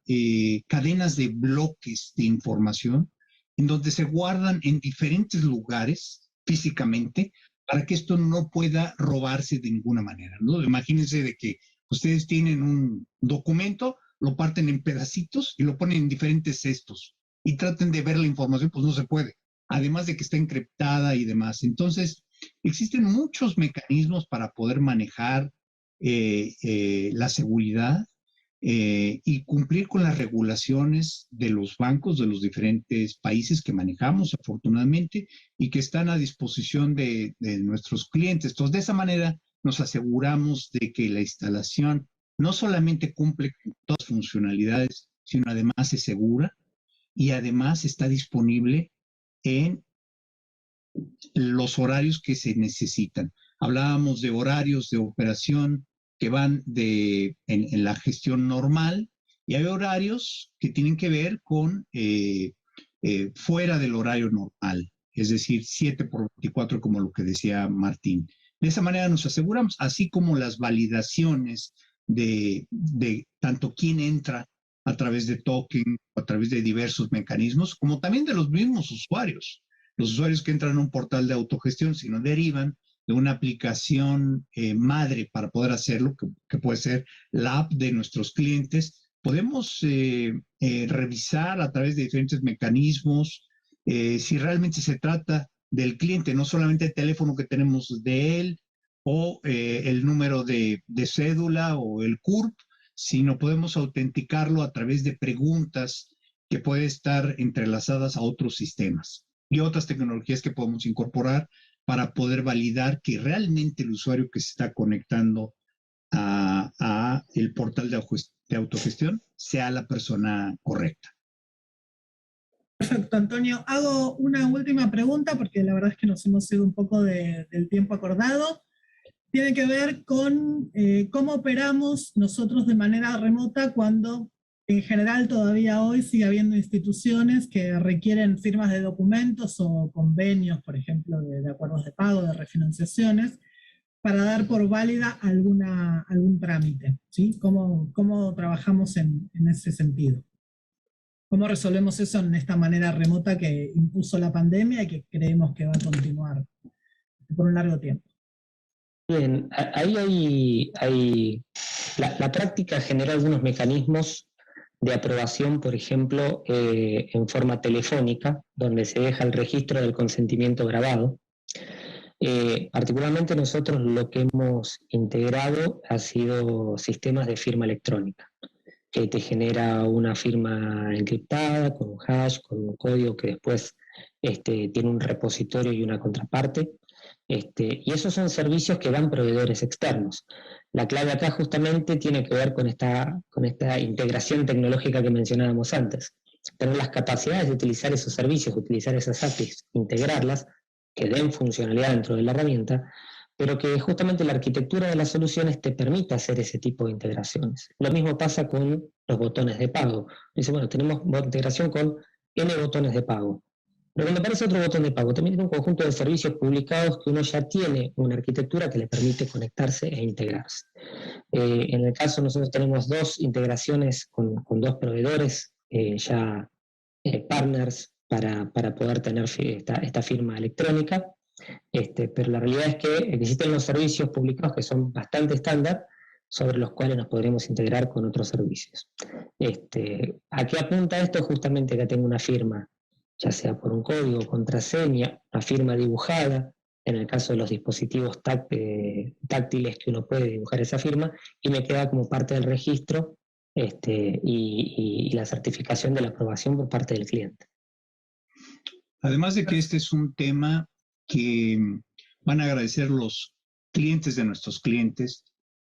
cadenas de bloques de información en donde se guardan en diferentes lugares físicamente para que esto no pueda robarse de ninguna manera, ¿no? Imagínense de que ustedes tienen un documento, lo parten en pedacitos y lo ponen en diferentes cestos y traten de ver la información, pues no se puede, además de que está encriptada y demás. Entonces, existen muchos mecanismos para poder manejar la seguridad y cumplir con las regulaciones de los bancos de los diferentes países que manejamos, afortunadamente, y que están a disposición de nuestros clientes. Entonces, de esa manera nos aseguramos de que la instalación no solamente cumple con todas las funcionalidades, sino además es segura y además está disponible en los horarios que se necesitan. Hablábamos de horarios de operación que van en la gestión normal y hay horarios que tienen que ver con fuera del horario normal, es decir, 7x24 como lo que decía Martín. De esa manera nos aseguramos, así como las validaciones de tanto quién entra a través de token, a través de diversos mecanismos, como también de los mismos usuarios. Los usuarios que entran a un portal de autogestión, si no derivan de una aplicación madre para poder hacerlo, que puede ser la app de nuestros clientes, podemos revisar a través de diferentes mecanismos si realmente se trata del cliente, no solamente el teléfono que tenemos de él o el número de cédula o el CURP, sino podemos autenticarlo a través de preguntas que pueden estar entrelazadas a otros sistemas y otras tecnologías que podemos incorporar para poder validar que realmente el usuario que se está conectando a el portal de autogestión sea la persona correcta. Perfecto, Antonio. Hago una última pregunta porque la verdad es que nos hemos ido un poco del tiempo acordado. Tiene que ver con cómo operamos nosotros de manera remota cuando en general todavía hoy sigue habiendo instituciones que requieren firmas de documentos o convenios, por ejemplo, de acuerdos de pago, de refinanciaciones, para dar por válida algún trámite, ¿sí? ¿Cómo trabajamos en ese sentido? ¿Cómo resolvemos eso en esta manera remota que impuso la pandemia y que creemos que va a continuar por un largo tiempo? Bien, ahí hay la práctica genera algunos mecanismos de aprobación, por ejemplo, en forma telefónica, donde se deja el registro del consentimiento grabado. Particularmente nosotros lo que hemos integrado ha sido sistemas de firma electrónica, que te genera una firma encriptada, con un hash, con un código que después tiene un repositorio y una contraparte. Y esos son servicios que dan proveedores externos. La clave acá justamente tiene que ver con esta integración tecnológica que mencionábamos antes. Tener las capacidades de utilizar esos servicios, utilizar esas APIs, integrarlas, que den funcionalidad dentro de la herramienta, pero que justamente la arquitectura de las soluciones te permita hacer ese tipo de integraciones. Lo mismo pasa con los botones de pago. Dice, bueno, tenemos integración con N botones de pago. Pero cuando aparece otro botón de pago, también tiene un conjunto de servicios publicados que uno ya tiene una arquitectura que le permite conectarse e integrarse. En el caso, nosotros tenemos dos integraciones con dos proveedores, partners, para poder tener esta firma electrónica. Pero la realidad es que existen los servicios publicados que son bastante estándar, sobre los cuales nos podremos integrar con otros servicios. ¿A qué apunta esto? Justamente que tengo una firma, ya sea por un código, contraseña, una firma dibujada, en el caso de los dispositivos táctiles que uno puede dibujar esa firma, y me queda como parte del registro y la certificación de la aprobación por parte del cliente. Además de que este es un tema que van a agradecer los clientes de nuestros clientes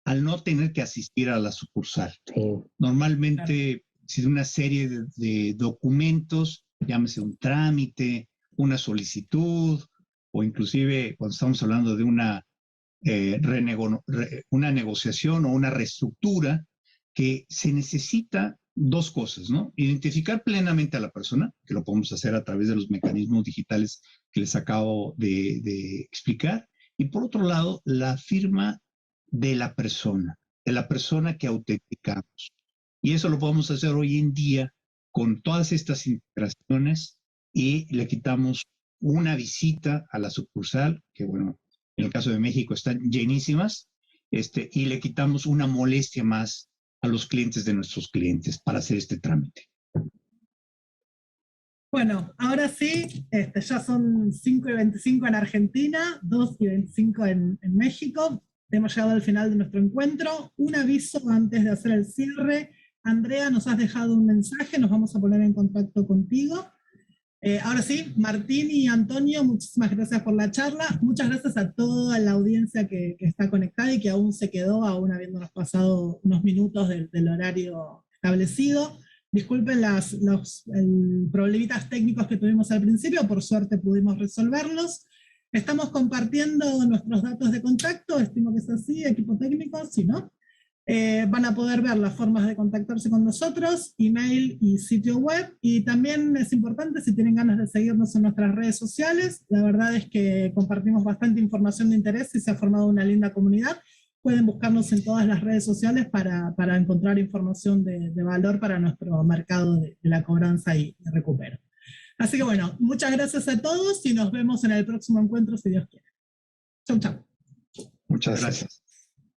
al no tener que asistir a la sucursal. Sí. Normalmente, si de una serie de documentos, llámese un trámite, una solicitud, o inclusive cuando estamos hablando de una negociación o una reestructura, que se necesita dos cosas, ¿no? Identificar plenamente a la persona, que lo podemos hacer a través de los mecanismos digitales que les acabo de explicar, y por otro lado, la firma de la persona que autenticamos. Y eso lo podemos hacer hoy en día con todas estas integraciones y le quitamos una visita a la sucursal, que bueno, en el caso de México están llenísimas, y le quitamos una molestia más a los clientes de nuestros clientes para hacer este trámite. Bueno, ahora sí, ya son 5:25 en Argentina, 2:25 en México. Hemos llegado al final de nuestro encuentro. Un aviso antes de hacer el cierre. Andrea, nos has dejado un mensaje, nos vamos a poner en contacto contigo. Ahora sí, Martín y Antonio, muchísimas gracias por la charla. Muchas gracias a toda la audiencia que está conectada y que aún se quedó, aún habiéndonos pasado unos minutos del horario establecido. Disculpen los problemitas técnicos que tuvimos al principio, por suerte pudimos resolverlos. Estamos compartiendo nuestros datos de contacto, estimo que es así, equipo técnico, si no. Van a poder ver las formas de contactarse con nosotros, email y sitio web, y también es importante, si tienen ganas de seguirnos en nuestras redes sociales, la verdad es que compartimos bastante información de interés y se ha formado una linda comunidad. Pueden buscarnos en todas las redes sociales para encontrar información de valor para nuestro mercado de la cobranza y de recupero. Así que bueno, muchas gracias a todos y nos vemos en el próximo encuentro si Dios quiere. Chau, chau. Muchas gracias.